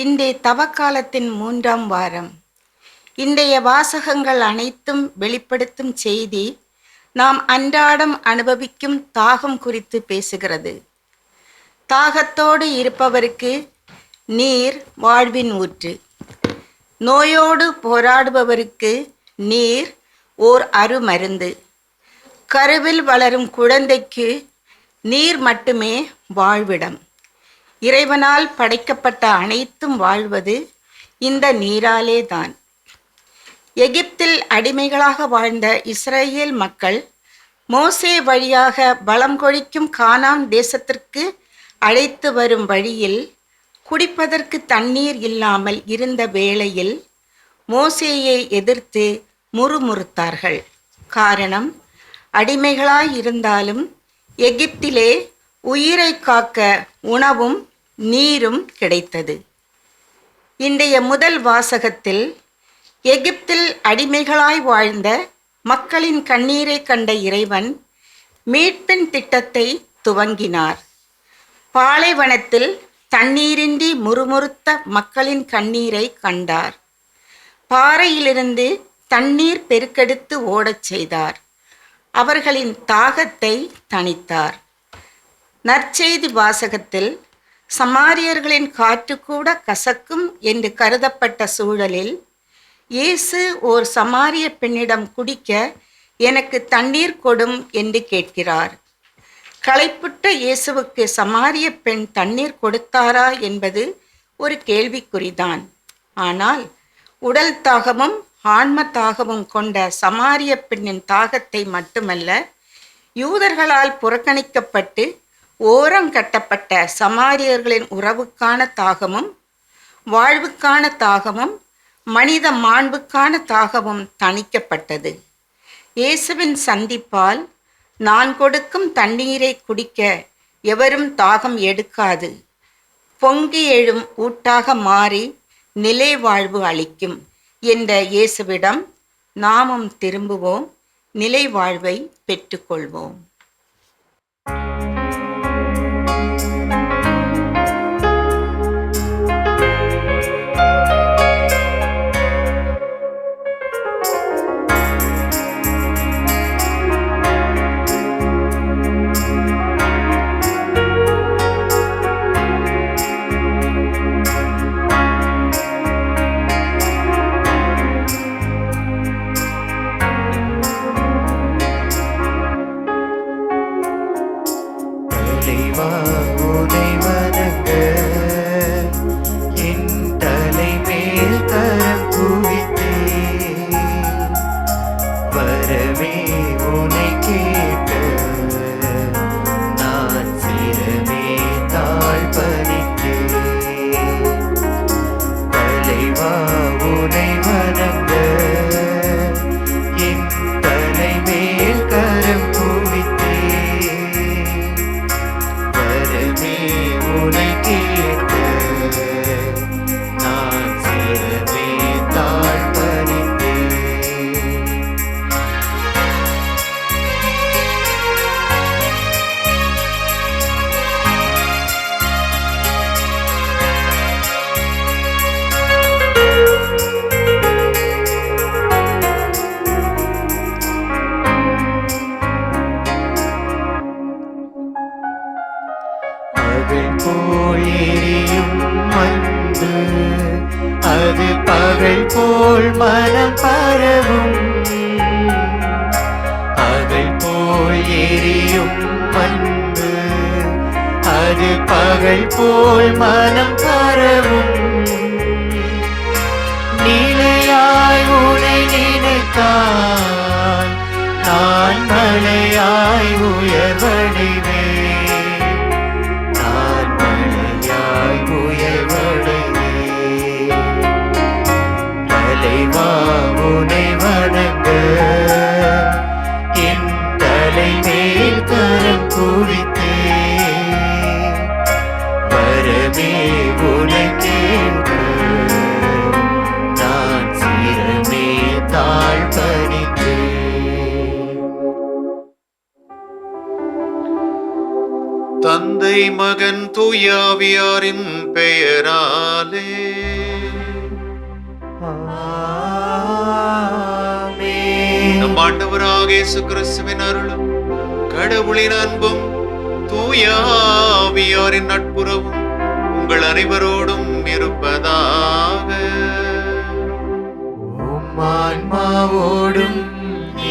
இன்றைய தவக்காலத்தின் 3ஆம் வாரம். இன்றைய வாசகங்கள் அனைத்தும் வெளிப்படுத்தும் செய்தி நாம் அன்றாடம் அனுபவிக்கும் தாகம் குறித்து பேசுகிறது. தாகத்தோடு இருப்பவருக்கு நீர் வாழ்வின் ஊற்று. நோயோடு போராடுபவருக்கு நீர் ஓர் அருமருந்து. கருவில் வளரும் குழந்தைக்கு நீர் மட்டுமே வாழ்விடம். இறைவனால் படைக்கப்பட்ட அனைத்தும் வாழ்வது இந்த நீராலே தான். எகிப்தில் அடிமைகளாக வாழ்ந்த இஸ்ரேல் மக்கள் மோசே வழியாக வளம் கொழிக்கும் கானான் தேசத்திற்கு அழைத்து வரும் வழியில் குடிப்பதற்கு தண்ணீர் இல்லாமல் இருந்த வேளையில் மோசேயை எதிர்த்து முறுமுறுத்தார்கள். காரணம், அடிமைகளாய் இருந்தாலும் எகிப்திலே உயிரை காக்க உணவும் நீரும் கிடைத்தது. இன்றைய முதல் வாசகத்தில் எகிப்தில் அடிமைகளாய் வாழ்ந்த மக்களின் கண்ணீரை கண்ட இறைவன் மீட்பின் திட்டத்தை துவங்கினார். பாலைவனத்தில் தண்ணீரின்றி முறுமுறுத்த மக்களின் கண்ணீரை கண்டார். பாறையிலிருந்து தண்ணீர் பெருக்கெடுத்து ஓடச் செய்தார். அவர்களின் தாகத்தை தணித்தார். நற்செய்தி வாசகத்தில் சமாரியர்களின் காற்று கூட கசக்கும் என்று கருதப்பட்ட சூழலில் இயேசு ஓர் சமாரிய பெண்ணிடம் குடிக்க எனக்கு தண்ணீர் கொடும் என்று கேட்கிறார். களைப்புட்ட இயேசுவுக்கு சமாரிய பெண் தண்ணீர் கொடுத்தாரா என்பது ஒரு கேள்விக்குறிதான். ஆனால் உடல் தாகமும் ஆன்ம தாகமும் கொண்ட சமாரிய பெண்ணின் தாகத்தை மட்டுமல்ல, யூதர்களால் புறக்கணிக்கப்பட்டு ஓரம் கட்டப்பட்ட சமாரியர்களின் உறவுக்கான தாகமும் வாழ்வுக்கான தாகமும் மனித மாண்புக்கான தாகமும் தணிக்கப்பட்டது. இயேசுவின் சந்திப்பால் நான் கொடுக்கும் தண்ணீரை குடிக்க எவரும் தாகம் எடுக்காது, பொங்கி எழும் ஊட்டாக மாறி நிலை வாழ்வு அளிக்கும் என்ற இயேசுவிடம் நாமும் திரும்புவோம், நிலை வாழ்வை பெற்றுக்கொள்வோம். அது பகல் போல் மனம் பரவும், பகல் போல் எரியும் அன்பு, அது பகல் போல் மனம் பரவும். நிலையாய் உனை நினைத்தால் நான் மலையாய் உயர்வடைவேன், உனை வணங்க என் தலை மேல் கரம் குவித்தே, வரமே உனை கேட்க நான் சிரமே தாழ் பணித்தேன். தந்தை மகன் தூயாவியாரின் பெயராலே ஆவியாலே. ஆமென். நம் ஆண்டவராக இயேசு கிறிஸ்துவின் அருளும் கடவுளின் அன்பும் தூய ஆவியாரின் நட்புறவும் உங்கள் அனைவரோடும் இருப்பதாக. உம் ஆன்மாவோடும்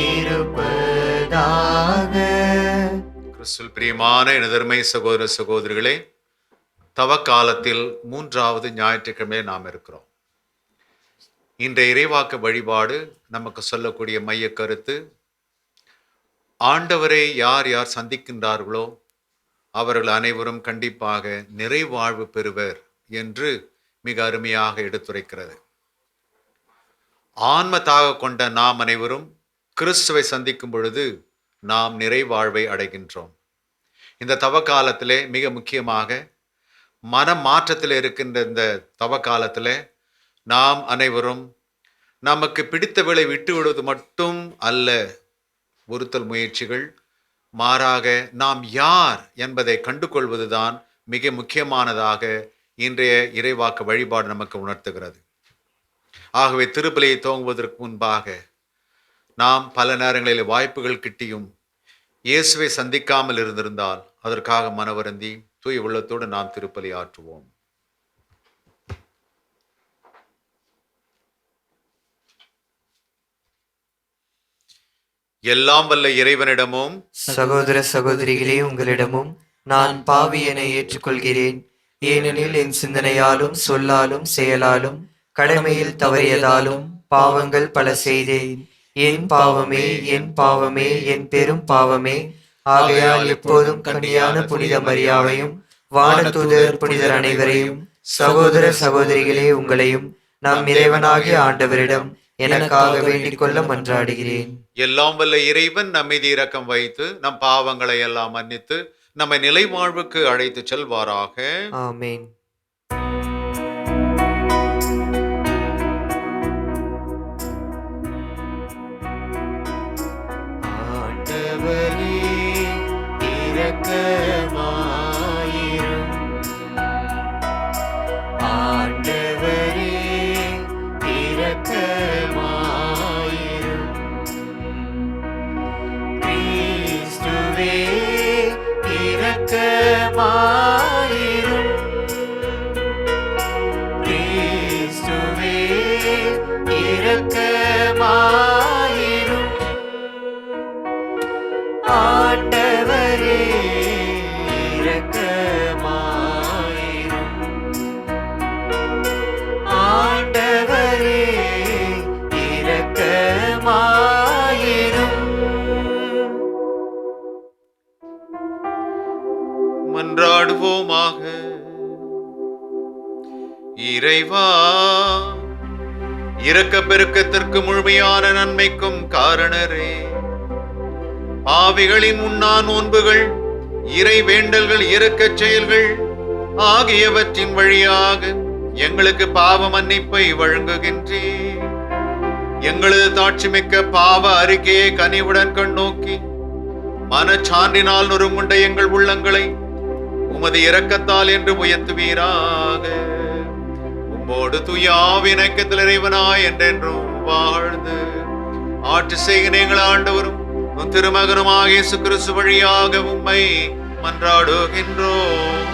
இருப்பதாக. கிறிஸ்துவில் பிரியமான எனதருமை சகோதர சகோதரிகளே, தவக்காலத்தில் 3வது ஞாயிற்றுக்கிழமை நாம் இருக்கிறோம். இன்றைய இறைவாக்கு வழிபாடு நமக்கு சொல்லக்கூடிய மைய கருத்து, ஆண்டவரை யார் யார் சந்திக்கின்றார்களோ அவர்கள் அனைவரும் கண்டிப்பாக நிறைவாழ்வு பெறுவர் என்று மிக அருமையாக எடுத்துரைக்கிறது. ஆன்மத்தாக கொண்ட நாம் அனைவரும் கிறிஸ்துவை சந்திக்கும் பொழுது நாம் நிறைவாழ்வை அடைகின்றோம். இந்த தவக்காலத்திலே மிக முக்கியமாக மன மாற்றத்தில் இருக்கின்ற இந்த தவக்காலத்தில் நாம் அனைவரும் நமக்கு பிடித்தவளை விட்டு விடுவது மட்டும் அல்ல ஒருத்தல் முயற்சிகள், மாறாக நாம் யார் என்பதை கண்டு கொள்வதுதான் மிக முக்கியமானதாக இன்றைய இறைவாக்கு வழிபாடு நமக்கு உணர்த்துகிறது. ஆகவே திருப்பலியை துவங்குவதற்கு முன்பாக நாம் பல நேரங்களில் வாய்ப்புகள் கிட்டியும் இயேசுவை சந்திக்காமல் இருந்திருந்தால் அதற்காக மனவருந்தி தூய உள்ளத்தோடு நாம் திருப்பலி ஆற்றுவோம். எல்லாம் வல்ல இறைவனிடமும் சகோதர சகோதரிகளே, உங்களிடமும் நான் பாவி என ஏற்றுக்கொள்கிறேன். ஏனெனில் என் சிந்தனையாலும் சொல்லாலும் செயலாலும் கடமையில் தவறியதாலும் பாவங்கள் பல செய்தேன். என் பாவமே, என் பாவமே, என் பெரும் பாவமே. ஆகையால் எப்போதும் கன்னியான புனித மரியாவையும் வானதூதர் புனிதர் அனைவரையும், சகோதர சகோதரிகளே உங்களையும் நம் இறைவனாகிய ஆண்டவரிடம் எனக்காக வேண்டிக் கொள்ள மன்றாடுகிறேன். எல்லாம் வல்ல இறைவன் நம் மீது இரக்கம் வைத்து நம் பாவங்களை எல்லாம் மன்னித்து நம்மை நிலை வாழ்வுக்கு அழைத்து செல்வாராக. ஆமென். ஆண்டவரே இரக்கமாயிரும். ஆண்டவரே இரக்கமாயிரும். கிறிஸ்துவே இரக்கமாயிரும். கிறிஸ்துவே இரக்கமாயிரும். ஆண்டவரே இரக்கமாயிரும். ஆண்டவரே இரக்கமாயிரும். மன்றாடுவோமாக. இறைவா, இரக்க பெருக்கத்திற்கு முழுமையான நன்மைக்கும் காரணரே, பாவிகளின் உண்ணா நோன்புகள், இறை வேண்டல்கள், இரக்கச் செயல்கள் ஆகியவற்றின் வழியாக எங்களுக்கு பாவ மன்னிப்பை வழங்குகின்றேன். எங்களது தாட்சிமிக்க பாவ அறிக்கையை கனிவுடன் கண்ணோக்கி மனச்சான்றினால் நொறுங்குண்ட எங்கள் உள்ளங்களை உமது இரக்கத்தால் என்று உயர்த்துவீராக. உம்மோடு தூய ஆவியின் ஐக்கியத்தில் இறைவனாய் என்றென்றும் வாழ்ந்து ஆட்சி செய்கிற எங்கள் ஆண்டவரும் உம் திருமகனுமாக இயேசு கிறிஸ்து வழியாக உம்மை மன்றாடுகின்றோம்.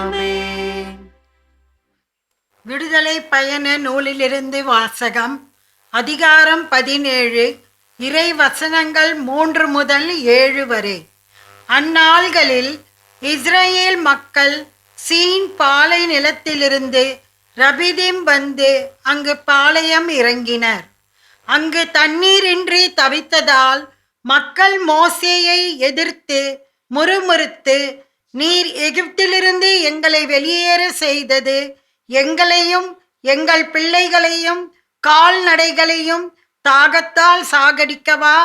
ஆமென். விடுதலை பயண நூலிலிருந்து வாசகம். அதிகாரம் 17, இறை வசனங்கள் 3 முதல் 7 வரை. அந்நாள்களில் இஸ்ரேல் மக்கள் சீன் பாலை நிலத்திலிருந்து ரபிதீம் வந்து அங்கு பாளையம் இறங்கினர். அங்கு தண்ணீரின்றி தவித்ததால் மக்கள் மோசேயை எதிர்த்து முறுமுறுத்து, நீர் எகிப்திலிருந்து எங்களை வெளியேற செய்தது எங்களையும் எங்கள் பிள்ளைகளையும் கால்நடைகளையும் தாகத்தால் சாகடிக்கவா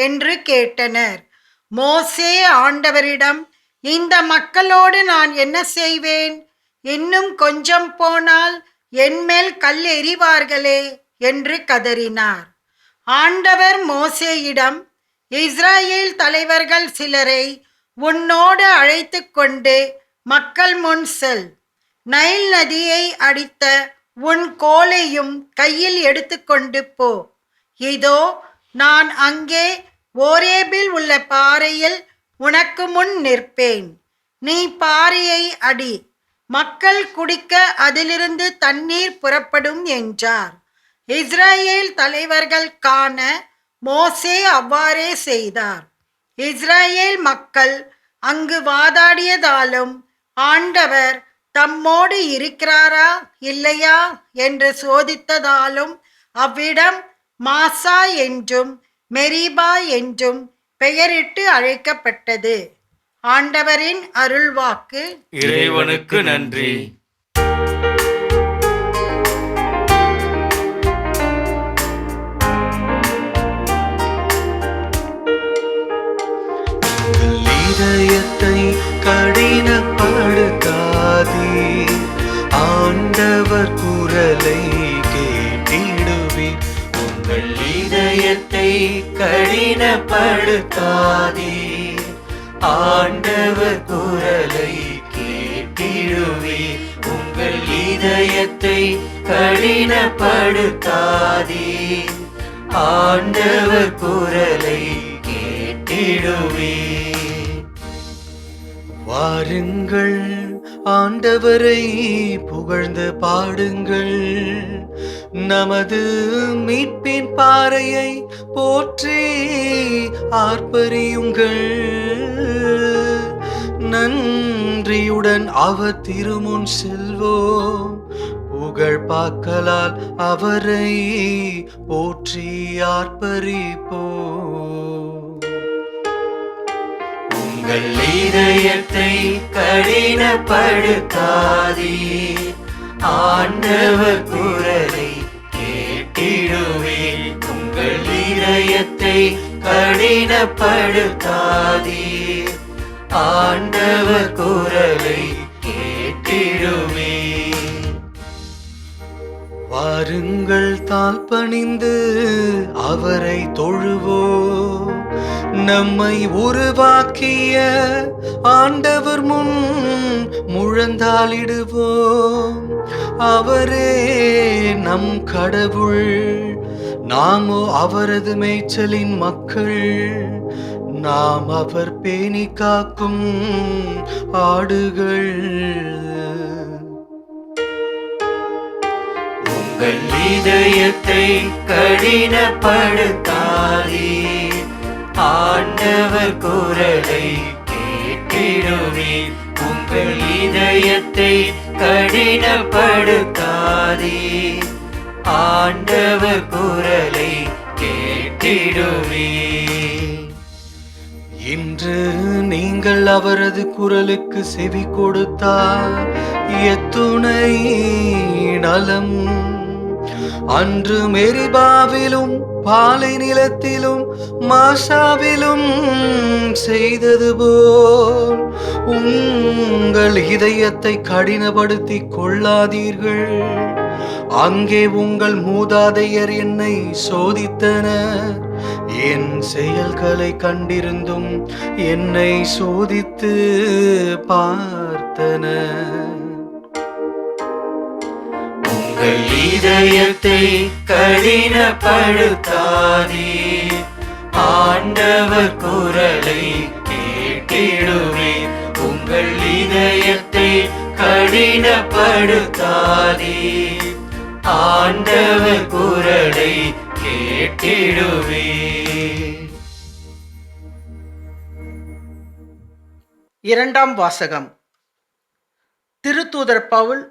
என்று கேட்டனர். மோசே ஆண்டவரிடம், இந்த மக்களோடு நான் என்ன செய்வேன்? இன்னும் கொஞ்சம் போனால் என்மேல் கல் எறிவார்களே என்று கதறினார். ஆண்டவர் மோசேயிடம், இஸ்ரேல் தலைவர்கள் சிலரை உன்னோடு அழைத்து கொண்டு மக்கள் முன் செல். நைல் நதியை அடித்த உன் கோலையும் கையில் எடுத்துக்கொண்டு போ. இதோ நான் அங்கே ஓரேபில் உள்ள பாறையில் உனக்கு முன் நிற்பேன். நீ பாறையை அடி, மக்கள் குடிக்க அதிலிருந்து தண்ணீர் புறப்படும் என்றார். இஸ்ரவேல் தலைவர்கள் காண மோசே அவ்வாறே செய்தார். இஸ்ரவேல் மக்கள் அங்கு வாதாடியதாலும் ஆண்டவர் தம்மோடு இருக்கிறாரா இல்லையா என்று சோதித்ததாலும் அவ்விடம் மாசா என்றும் மெரிபா என்றும் பெயரிட்டு அழைக்கப்பட்டது. ஆண்டவரின் அருள்வாக்கு. இறைவனுக்கு நன்றி. இதயத்தை கடினப்படுத்தாதீர், ஆண்டவர் குரலை கேட்டிடுவீர். உங்கள் இதயத்தை கடினப்படுத்தாதீர், ஆண்டவர் குரலை கேட்டிடுவீர். உங்கள் இதயத்தை கடினப்படுத்தாதீர், ஆண்டவர் குரலை கேட்டிடுவீர். வாருங்கள், ஆண்டவரை புகழ்ந்து பாடுங்கள். நமது மீட்பின் பாறையை போற்றி ஆர்ப்பரியுங்கள். நன்றியுடன் அவர் திருமுன் செல்வோம், புகழ் பாக்கலால் அவரை போற்றி ஆர்ப்பரிப்போம். உங்கள் இதயத்தை கடினப்படுத்தாதீர், ஆண்டவர் குரலை கேட்டிடுவீர். உங்கள் இதயத்தை கடினப்படுத்தாதீர், ஆண்டவர் குரலை கேட்டிடுவீர். வாருங்கள், தாழ்பணிந்து அவரை தொழுவோம். நம்மை உருவாக்கிய ஆண்டவர் முன் முழந்தாளிடுவோம். அவரே நம் கடவுள், நாமோ அவரது மேய்ச்சலின் மக்கள். நாம் அவர் பேணி காக்கும் ஆடுகள். உங்கள் இதயத்தை கடினப்படுத்தாதீர், ஆண்டவர் குரலை கேட்டிடுவீர். உங்கள் இதயத்தை கடினப்படுத்தாதீர், ஆண்டவர் குரலை கேட்டிடுவீர். இன்று நீங்கள் அவரது குரலுக்கு செவி கொடுத்தால் எத்துணை நலம். அன்று மெரிபாவிலும் பாலை நிலத்திலும் மாசாவிலும் செய்தது போல் உங்கள் இதயத்தை கடினப்படுத்திக் கொள்ளாதீர்கள். அங்கே உங்கள் மூதாதையர் என்னை சோதித்தனர், என் செயல்களை கண்டிருந்தும் என்னை சோதித்து பார்த்தனர். உங்கள் இதயத்தை கடினப்படுத்தாதீர், ஆண்டவர் குரலை கேட்டிடுவீர். உங்கள் இதயத்தை கடினப்படுத்தாதீர், ஆண்டவர் குரலை கேட்டிடுவீர். இரண்டாம் வாசகம். திருத்தூதர் பவுல்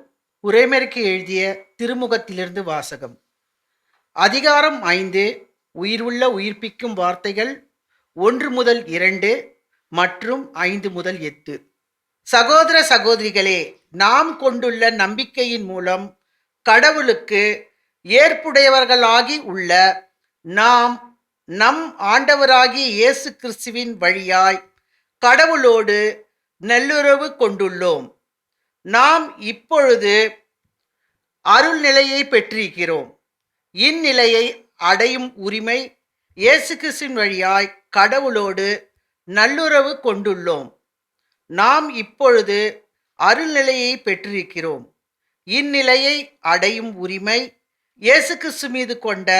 உரோமருக்கு எழுதிய திருமுகத்திலிருந்து வாசகம். அதிகாரம் 5. உயிருள்ள உயிர்ப்பிக்கும் வார்த்தைகள் 1 முதல் 2 மற்றும் 5 முதல் 8. சகோதர சகோதரிகளே, நாம் கொண்டுள்ள நம்பிக்கையின் மூலம் கடவுளுக்கு ஏற்புடையவர்களாகி உள்ள நாம் நம் ஆண்டவராகிய இயேசு கிறிஸ்துவின் வழியாய் கடவுளோடு நல்லுறவு கொண்டுள்ளோம். நாம் இப்பொழுது அருள் நிலையை பெற்றிருக்கிறோம். இந்நிலையை அடையும் உரிமை இயேசு கிறிஸ்துவின் வழியாய் கடவுளோடு நல்லுறவு கொண்டுள்ளோம். நாம் இப்பொழுது அருள்நிலையை பெற்றிருக்கிறோம். இந்நிலையை அடையும் உரிமை இயேசு கிறிஸ்து மீது கொண்ட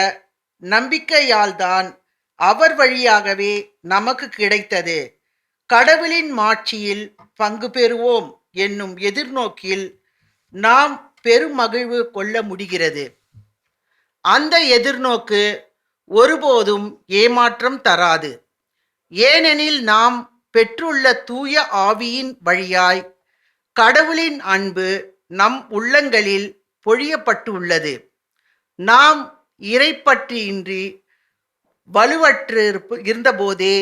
நம்பிக்கையால்தான் அவர் வழியாகவே நமக்கு கிடைத்தது. கடவுளின் மாட்சியில் பங்கு பெறுவோம் என்னும் எதிர்நோக்கில் நாம் பெருமகிழ்வு கொள்ள முடிகிறது. அந்த எதிர்நோக்கு ஒருபோதும் ஏமாற்றம் தராது. ஏனெனில் நாம் பெற்றுள்ள தூய ஆவியின் வழியாய் கடவுளின் அன்பு நம் உள்ளங்களில் பொழியப்பட்டுள்ளது. நாம் இறைப்பற்றின்றி வலுவற்று இருந்தபோதே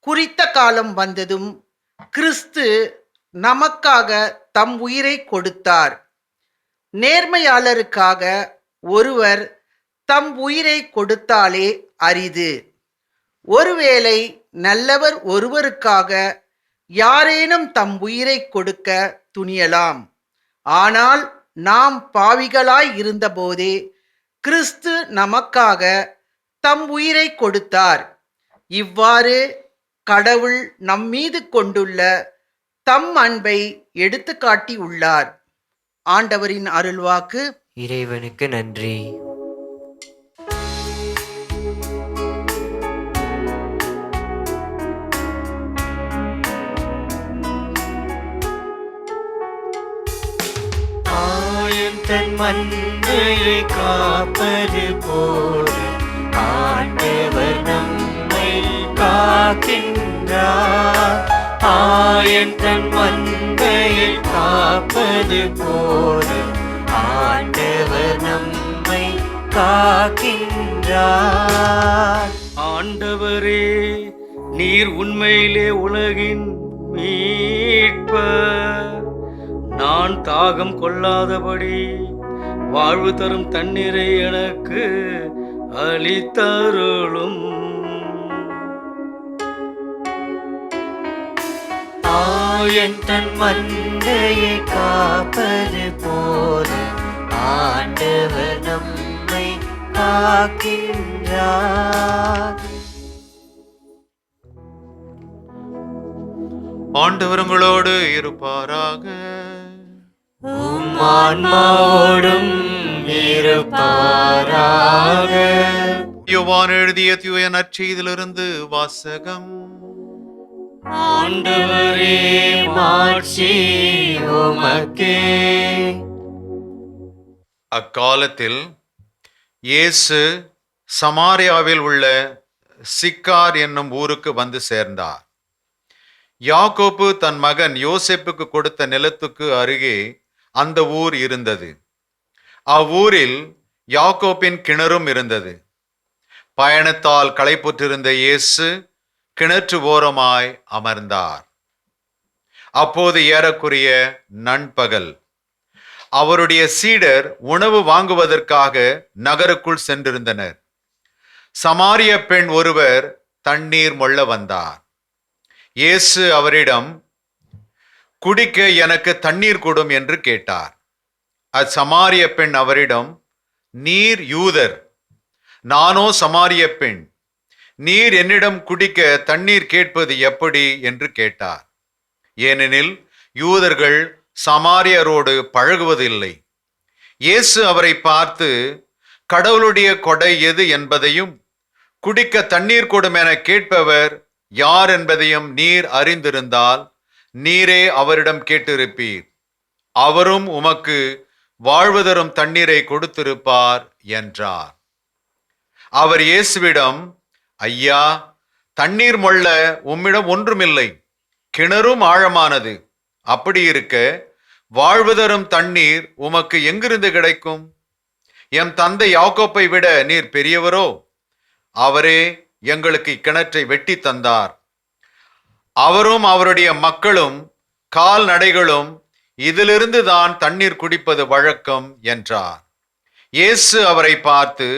குறித்த காலம் வந்ததும் கிறிஸ்து நமக்காக தம் உயிரை கொடுத்தார். நேர்மையாளருக்காக ஒருவர் தம் உயிரை கொடுத்தாலே அரிது. ஒருவேளை நல்லவர் ஒருவருக்காக யாரேனும் தம் உயிரை கொடுக்க துணியலாம். ஆனால் நாம் பாவிகளாய் இருந்தபோதே கிறிஸ்து நமக்காக தம் உயிரை கொடுத்தார். இவ்வாறு கடவுள் நம்மீது கொண்டுள்ள தம் அன்பை எடுத்து காட்டி உள்ளார். ஆண்டவரின் அருள்வாக்கு. இறைவனுக்கு நன்றி. ஆயன் தன் மந்தையை காப்பது போல ஆண்டவர் நம்மை காக்கின்றார். ஆயன் தன் மந்தையை காப்பது போல ஆண்டவர் நம்மை காக்கின்றார். ஆண்டவரே, நீர் உண்மையிலே உலகின் மீட்பர். நான் தாகம் கொள்ளாதபடி வாழ்வு தரும் தண்ணீரை எனக்கு அளித்தருளும். ஆயன் தன் மந்தையை காப்பது போல ஆண்டவர் நம்மை காக்கின்றார். ஆண்டவர் உங்களோடு இருப்பாராக. உம் ஆன்மாவோடும் இருப்பாராக. யோவான் எழுதிய தூய நற்செய்தியிலிருந்து வாசகம். ஆண்டவரே, மாட்சி உமக்கே. அக்காலத்தில் இயேசு சமாரியாவில் உள்ள சிக்கார் என்னும் ஊருக்கு வந்து சேர்ந்தார். யாக்கோப்பு தன் மகன் யோசேப்புக்கு கொடுத்த நிலத்துக்கு அருகே அந்த ஊர் இருந்தது. அவ்வூரில் யாக்கோப்பின் கிணறும் இருந்தது. பயணத்தால் களைப்புற்றிருந்த இயேசு கிணற்று ஓரமாய் அமர்ந்தார். அப்போது ஏறக்குறைய நண்பகல். அவருடைய சீடர் உணவு வாங்குவதற்காக நகருக்குள் சென்றிருந்தனர். சமாரிய பெண் ஒருவர் தண்ணீர் மொள்ள வந்தார். இயேசு அவரிடம், குடிக்க எனக்கு தண்ணீர் கொடும் என்று கேட்டார். அச்சமாரிய பெண் அவரிடம், நீர் யூதர், நானோ சமாரிய பெண், நீர் என்னிடம் குடிக்க தண்ணீர் கேட்பது எப்படி என்று கேட்டார். ஏனெனில் யூதர்கள் சமாரியரோடு பழகுவதில்லை. இயேசு அவரை பார்த்து, கடவுளுடைய கொடை எது என்பதையும் குடிக்க தண்ணீர் கொடும் என கேட்பவர் யார் என்பதையும் நீர் அறிந்திருந்தால் நீரே அவரிடம் கேட்டிருப்பீர். அவரும் உமக்கு வாழ்வு தரும் தண்ணீரை கொடுத்திருப்பார் என்றார். அவர் இயேசுவிடம், ஐயா, தண்ணீர் மொள்ள உம்மிடம் ஒன்றுமில்லை, கிணறும் ஆழமானது. அப்படி இருக்க வாழ்வு தரும் தண்ணீர் உமக்கு எங்கிருந்து கிடைக்கும்? எம் தந்தை யாக்கோப்பை விட நீர் பெரியவரோ? அவரே எங்களுக்கு இக்கிணற்றை வெட்டி தந்தார். அவரும் அவருடைய மக்களும் கால்நடைகளும் இதிலிருந்து தான் தண்ணீர் குடிப்பது வழக்கம் என்றார். இயேசு அவரை பார்த்து,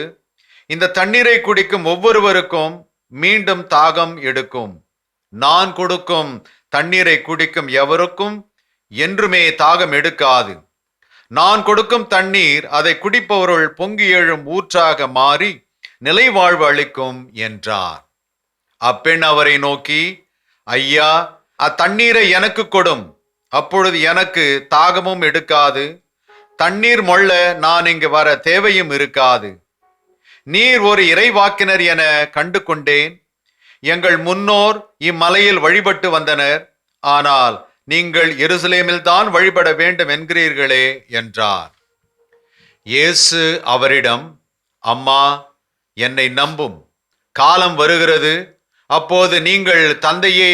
இந்த தண்ணீரை குடிக்கும் ஒவ்வொருவருக்கும் மீண்டும் தாகம் எடுக்கும். நான் கொடுக்கும் தண்ணீரை குடிக்கும் எவருக்கும் என்றுமே தாகம் எடுக்காது. நான் கொடுக்கும் தண்ணீர் அதை குடிப்பவருள் பொங்கி எழும் ஊற்றாக மாறி நிலைவாழ்வு அளிக்கும் என்றார். அப்பெண் அவரை நோக்கி, ஐயா, அத்தண்ணீரை எனக்கு கொடும், அப்பொழுது எனக்கு தாகமும் எடுக்காது, தண்ணீர் மொள்ள நான் இங்கு வர தேவையும் இருக்காது. நீர் ஒரு இறைவாக்கினர் என கண்டு கொண்டேன். எங்கள் முன்னோர் இம்மலையில் வழிபட்டு வந்தனர், ஆனால் நீங்கள் எருசலேமில் தான் வழிபட வேண்டும் என்கிறீர்களே என்றார். இயேசு அவரிடம், அம்மா, என்னை நம்பும், காலம் வருகிறது, அப்போது நீங்கள் தந்தையே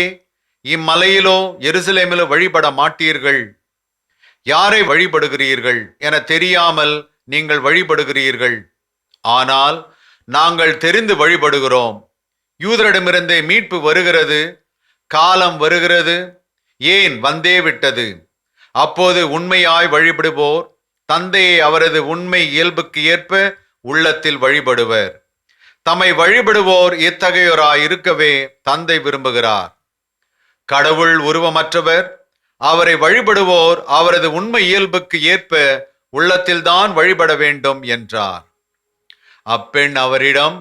இம்மலையிலோ எருசலேமிலோ வழிபட மாட்டீர்கள். யாரை வழிபடுகிறீர்கள் என தெரியாமல் நீங்கள் வழிபடுகிறீர்கள். ஆனால் நாங்கள் தெரிந்து வழிபடுகிறோம். யூதரிடமிருந்தே மீட்பு வருகிறது, காலம் வருகிறது, ஏன் வந்தே விட்டது. அப்போது உண்மையாய் வழிபடுவோர் தந்தையை அவரது உண்மை இயல்புக்கு ஏற்ப உள்ளத்தில் வழிபடுவர். தம்மை வழிபடுவோர் இத்தகையோராய் இருக்கவே தந்தை விரும்புகிறார். கடவுள் உருவமற்றவர், அவரை வழிபடுவோர் அவரது உண்மை இயல்புக்கு ஏற்ப உள்ளத்தில்தான் வழிபட வேண்டும் என்றார். அப்பெண் அவரிடம்,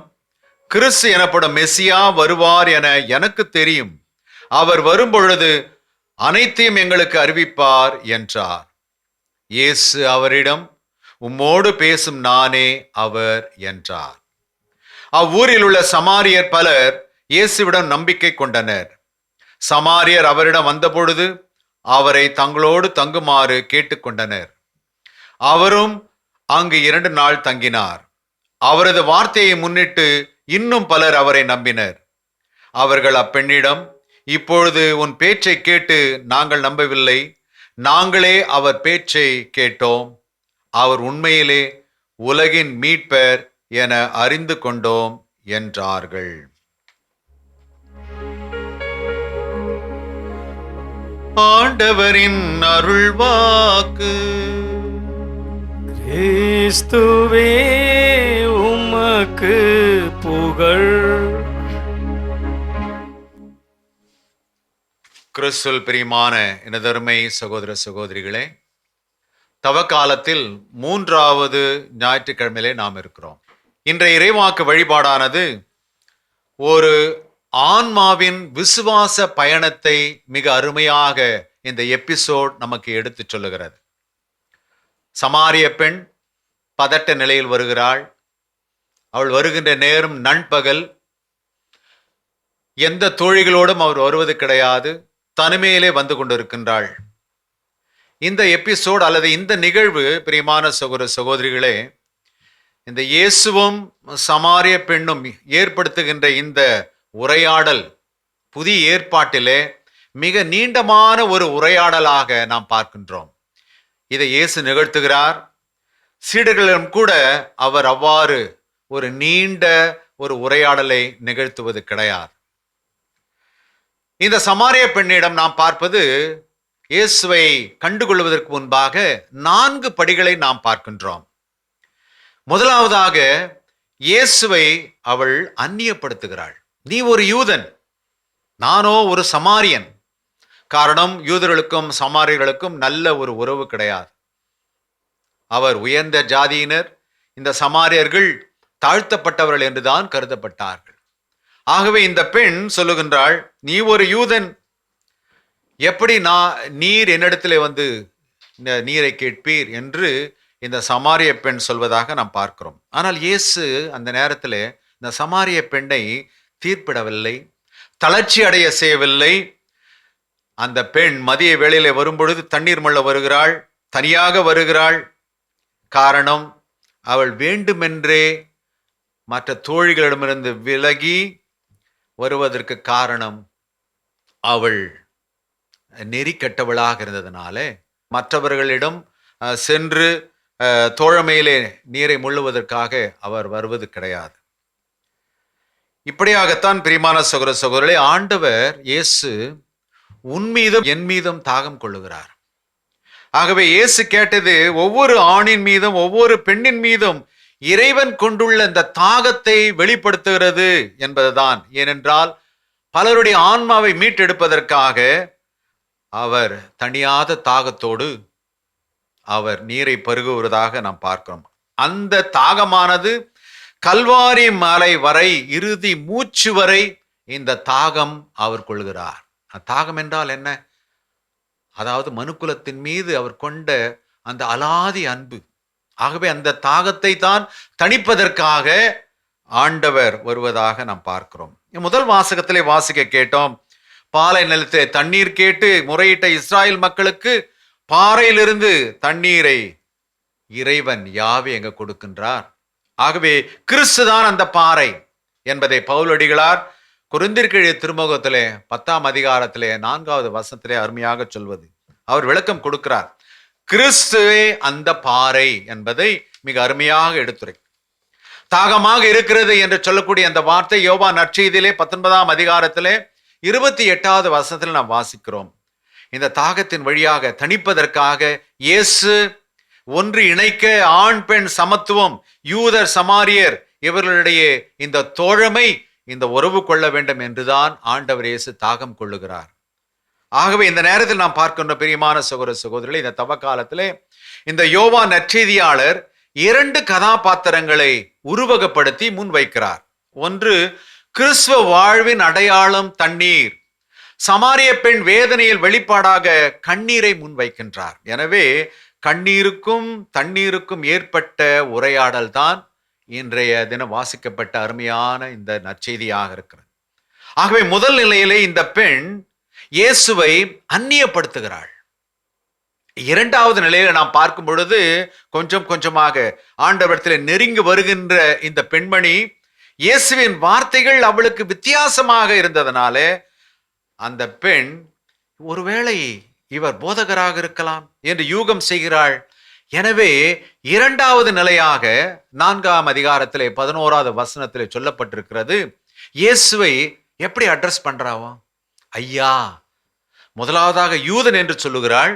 கிறிஸ்து எனப்படும் மெசியா வருவார் என எனக்கு தெரியும். அவர் வரும்பொழுது அனைத்தையும் எங்களுக்கு அறிவிப்பார் என்றார். இயேசு அவரிடம், உம்மோடு பேசும் நானே அவர் என்றார். அவ்வூரில் உள்ள சமாரியர் பலர் இயேசுவிடம் நம்பிக்கை கொண்டனர். சமாரியர் அவரிடம் வந்தபொழுது அவரை தங்களோடு தங்குமாறு கேட்டுக்கொண்டனர். அவரும் அங்கு 2 நாள் தங்கினார். அவரது வார்த்தையை முன்னிட்டு இன்னும் பலர் அவரை நம்பினர். அவர்கள் அப்பெண்ணிடம், இப்பொழுது உன் பேச்சை கேட்டு நாங்கள் நம்பவில்லை, நாங்களே அவர் பேச்சை கேட்டோம். அவர் உண்மையிலே உலகின் மீட்பர் என அறிந்து கொண்டோம் என்றார்கள். ஆண்டவரின் அருள்வாக்கு. கிறிஸ்துவே உமக்கு புகழ். கிறிஸ்துவில் பிரியமான எனதருமை சகோதர சகோதரிகளே, தவக்காலத்தில் 3வது ஞாயிற்றுக்கிழமையிலே நாம் இருக்கிறோம். இன்றைய இறைவாக்கு வழிபாடானது ஒரு ஆன்மாவின் விசுவாச பயணத்தை மிக அருமையாக இந்த எபிசோட் நமக்கு எடுத்து சொல்லுகிறது. சமாரிய பெண் பதட்ட நிலையில் வருகிறாள். அவள் வருகின்ற நேரம் நண்பகல். எந்த தோழிகளோடும் அவர் வருவது கிடையாது, தனிமையிலே வந்து கொண்டிருக்கின்றாள். இந்த எபிசோட் அல்லது இந்த நிகழ்வு பிரியமான சகோதர சகோதரிகளே, இந்த இயேசுவும் சமாரிய பெண்ணும் ஏற்படுத்துகின்ற இந்த உரையாடல் புதிய ஏற்பாட்டிலே மிக நீண்டமான ஒரு உரையாடலாக நாம் பார்க்கின்றோம். இதை இயேசு நிகழ்த்துகிறார். சீடர்களிடம் கூட அவர் அவ்வாறு ஒரு நீண்ட ஒரு உரையாடலை நிகழ்த்துவது கிடையாது. இந்த சமாரிய பெண்ணிடம் நாம் பார்ப்பது, இயேசுவை கண்டுகொள்வதற்கு முன்பாக 4 படிகளை நாம் பார்க்கின்றோம். முதலாவதாக இயேசுவை அவள் அந்நியப்படுத்துகிறாள். நீ ஒரு யூதன், நானோ ஒரு சமாரியன். காரணம், யூதர்களுக்கும் சமாரியர்களுக்கும் நல்ல ஒரு உறவு கிடையாது. அவர் உயர்ந்த ஜாதியினர், இந்த சமாரியர்கள் தாழ்த்தப்பட்டவர்கள் என்றுதான் கருதப்பட்டார்கள். ஆகவே இந்த பெண் சொல்லுகின்றாள், நீ ஒரு யூதன், எப்படி நீர் என்னிடத்திலே வந்து நீரை கேட்பீர் என்று இந்த சமாரிய பெண் சொல்வதாக நாம் பார்க்கிறோம். ஆனால் இயேசு அந்த நேரத்தில் இந்த சமாரிய பெண்ணை தீர்ப்பிடவில்லை, தளர்ச்சி அடைய செய்யவில்லை. அந்த பெண் மதிய வேளையிலே வரும்பொழுது தண்ணீர் மொள்ள வருகிறாள், தனியாக வருகிறாள். காரணம், அவள் வேண்டுமென்றே மற்ற தோழிகளிடமிருந்து விலகி வருவதற்கு காரணம், அவள் நெறிக்கட்டவளாக இருந்ததுனால மற்றவர்களிடம் சென்று தோழமையிலே நீரை முள்ளுவதற்காக அவர் வருவது கிடையாது. இப்படியாகத்தான் பிரியமான சகோதர சகோதரர்களே, ஆண்டவர் இயேசு உன் மீதும் என் மீதும் தாகம் கொள்ளுகிறார். ஆகவே இயேசு கேட்டது ஒவ்வொரு ஆணின் மீதும் ஒவ்வொரு பெண்ணின் மீதும் இறைவன் கொண்டுள்ள இந்த தாகத்தை வெளிப்படுத்துகிறது என்பதுதான். ஏனென்றால் பலருடைய ஆன்மாவை மீட்டெடுப்பதற்காக அவர் தணியாத தாகத்தோடு அவர் நீரை பருகுவதாக நாம் பார்க்கிறோம். அந்த தாகமானது கல்வாரி மலை வரை, இறுதி மூச்சு வரை இந்த தாகம் அவர் கொள்கிறார். தாகம் என்றால் என்ன? அதாவது மனுக்குலத்தின் மீது அவர் கொண்ட அந்த அலாதி அன்பு. ஆகவே அந்த தாகத்தை தான் தணிப்பதற்காக ஆண்டவர் வருவதாக நாம் பார்க்கிறோம். முதல் வாசகத்திலே வாசிக்க கேட்டோம், பாலை நிலத்திலே தண்ணீர் கேட்டு முறையிட்ட இஸ்ராயல் மக்களுக்கு பாறையிலிருந்து தண்ணீரை இறைவன் யாவே எங்க கொடுக்கின்றார். ஆகவே கிறிஸ்து தான் அந்த பாறை என்பதை பவுலடிகளார் கொரிந்தியருக்கு எழுதிய திருமுகத்திலே 10ஆம் அதிகாரத்திலே 4வது வசனத்திலே அருமையாக சொல்வது, அவர் விளக்கம் கொடுக்கிறார். கிறிஸ்துவே அந்த பாறை என்பதை மிக அருமையாக எடுத்துரை. தாகமாக இருக்கிறது என்று சொல்லக்கூடிய அந்த வார்த்தை யோவான் நற்செய்தியிலே 19ஆம் அதிகாரத்திலே 28வது வசனத்தில் நாம் வாசிக்கிறோம். இந்த தாகத்தின் வழியாக தணிப்பதற்காக இயேசு ஒன்று இணைக்க ஆண் பெண் சமத்துவம், யூதர் சமாரியர் இவர்களுடைய இந்த தோழமை, இந்த உறவு கொள்ள வேண்டும் என்றுதான் ஆண்டவர் இயேசு தாகம் கொள்ளுகிறார். ஆகவே இந்த நேரத்தில் நாம் பார்க்கின்ற பிரியமான சகோதர சகோதரிகளை, இந்த தவ காலத்திலே இந்த யோவான் நற்செய்தியாளர் 2 கதாபாத்திரங்களை உருவகப்படுத்தி முன்வைக்கிறார். ஒன்று கிறிஸ்துவ வாழ்வின் அடையாளம் தண்ணீர். சமாரிய பெண் வேதனையில் வெளிப்பாடாக கண்ணீரை முன்வைக்கின்றார். எனவே கண்ணீருக்கும் தண்ணீருக்கும் ஏற்பட்ட உரையாடல் தான் இன்றைய தினம் வாசிக்கப்பட்ட அருமையான இந்த நற்செய்தியாக இருக்கிறது. ஆகவே முதல் நிலையிலே இந்த பெண் இயேசுவை அந்நியப்படுத்துகிறாள். 2வது நிலையில நாம் பார்க்கும் பொழுது கொஞ்சம் கொஞ்சமாக ஆண்டவரிடத்தில் நெருங்கி வருகின்ற இந்த பெண்மணி, இயேசுவின் வார்த்தைகள் அவளுக்கு வித்தியாசமாக இருந்ததனால அந்த பெண் ஒருவேளை இவர் போதகராக இருக்கலாம் என்று யூகம் செய்கிறாள். எனவே 2வது நிலையாக 4ஆம் அதிகாரத்திலே 11வது வசனத்திலே சொல்லப்பட்டிருக்கிறது, இயேசுவை எப்படி அட்ரஸ் பண்றாவோ? ஐயா. முதலாவதாக யூதன் என்று சொல்லுகிறாள்.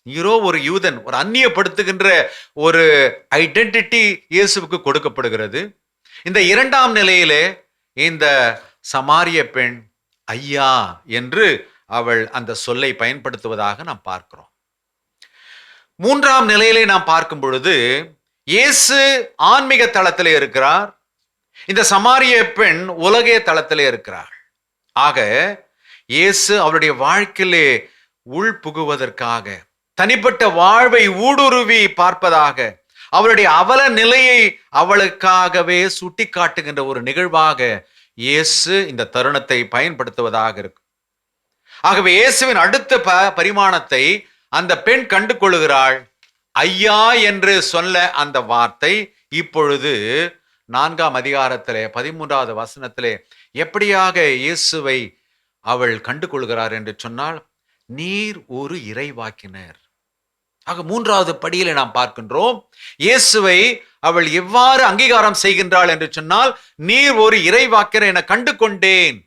நீரோ ஒரு யூதன், ஒரு அந்நியப்படுத்துகின்ற ஒரு ஐடென்டிட்டி இயேசுவுக்கு கொடுக்கப்படுகிறது. இந்த 2ஆம் நிலையிலே இந்த சமாரிய பெண் ஐயா என்று அவள் அந்த சொல்லை பயன்படுத்துவதாக நாம் பார்க்கிறோம். 3ஆம் நிலையிலே நாம் பார்க்கும் பொழுது இயேசு ஆன்மீக தளத்திலே இருக்கிறார், இந்த சமாரிய பெண் உலகிய தளத்திலே இருக்கிறார். ஆக இயேசு அவருடைய வாழ்க்கையிலே உள் புகுவதற்காக, தனிப்பட்ட வாழ்வை ஊடுருவி பார்ப்பதாக, அவளுடைய அவல நிலையை அவளுக்காகவே சுட்டி காட்டுகின்ற ஒரு நிகழ்வாக இயேசு இந்த தருணத்தை பயன்படுத்துவதாக இருக்கும். ஆகவே இயேசுவின் அடுத்த பரிமாணத்தை அந்த பெண் கண்டு கொள்ளுகிறாள். ஐயா என்று சொல்ல அந்த வார்த்தை இப்பொழுது 4ஆம் அதிகாரத்திலே 13வது வசனத்திலே எப்படியாக இயேசுவை அவள் கண்டு கொள்கிறார் என்று சொன்னால், நீர் ஒரு இறைவாக்கினர். ஆக 3வது படியிலே நாம் பார்க்கின்றோம், இயேசுவை அவள் எவ்வாறு அங்கீகாரம் செய்கின்றாள் என்று சொன்னால், நீர் ஒரு இறைவாக்கினர் என கண்டு கொண்டேன்.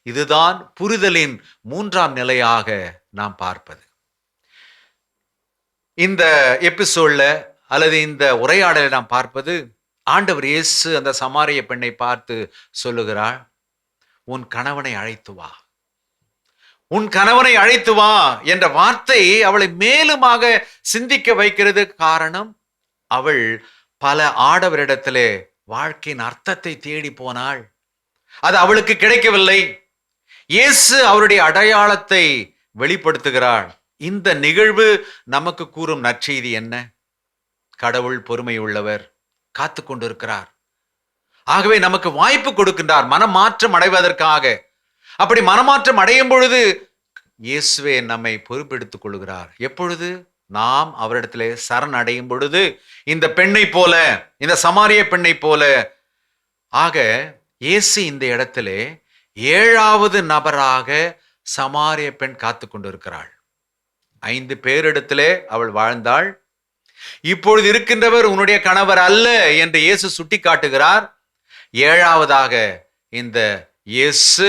இதுதான் புரிதலின் 3ஆம் நிலையாக நாம் பார்ப்பது. இந்த எபிசோட்ல அல்லது இந்த உரையாடலை நாம் பார்ப்பது, ஆண்டவர் இயேசு அந்த சமாரிய பெண்ணை பார்த்து சொல்லுகிறார், உன் கணவனை அழைத்து வா, உன் கணவனை அழைத்து வா என்ற வார்த்தை அவளை மேலுமாக சிந்திக்க வைக்கிறது. காரணம், அவள் பல ஆடவரிடத்திலே வாழ்க்கையின் அர்த்தத்தை தேடி போனாள், அது அவளுக்கு கிடைக்கவில்லை. இயேசு அவருடைய அடையாளத்தை வெளிப்படுத்துகிறாள். இந்த நிகழ்வு நமக்கு கூறும் நற்செய்தி என்ன? கடவுள் பொறுமை உள்ளவர், காத்து கொண்டிருக்கிறார். ஆகவே நமக்கு வாய்ப்பு கொடுக்கின்றார் மனமாற்றம் அடைவதற்காக. அப்படி மனமாற்றம் அடையும் பொழுது இயேசுவே நம்மை பொறுப்பெடுத்துக் கொள்கிறார். எப்பொழுது? நாம் அவரிடத்திலே சரண் அடையும் பொழுது, இந்த பெண்ணை போல, இந்த சமாரிய பெண்ணை போல. ஆக இயேசு இந்த இடத்திலே 7வது நபராக சமாரிய பெண் காத்து கொண்டிருக்கிறாள். 5 பேரிடத்திலே அவள் வாழ்ந்தாள். இப்பொழுது இருக்கின்றவர் உன்னுடைய கணவர் அல்ல என்று இயேசு சுட்டி காட்டுகிறார். 7வதாக இந்த இயேசு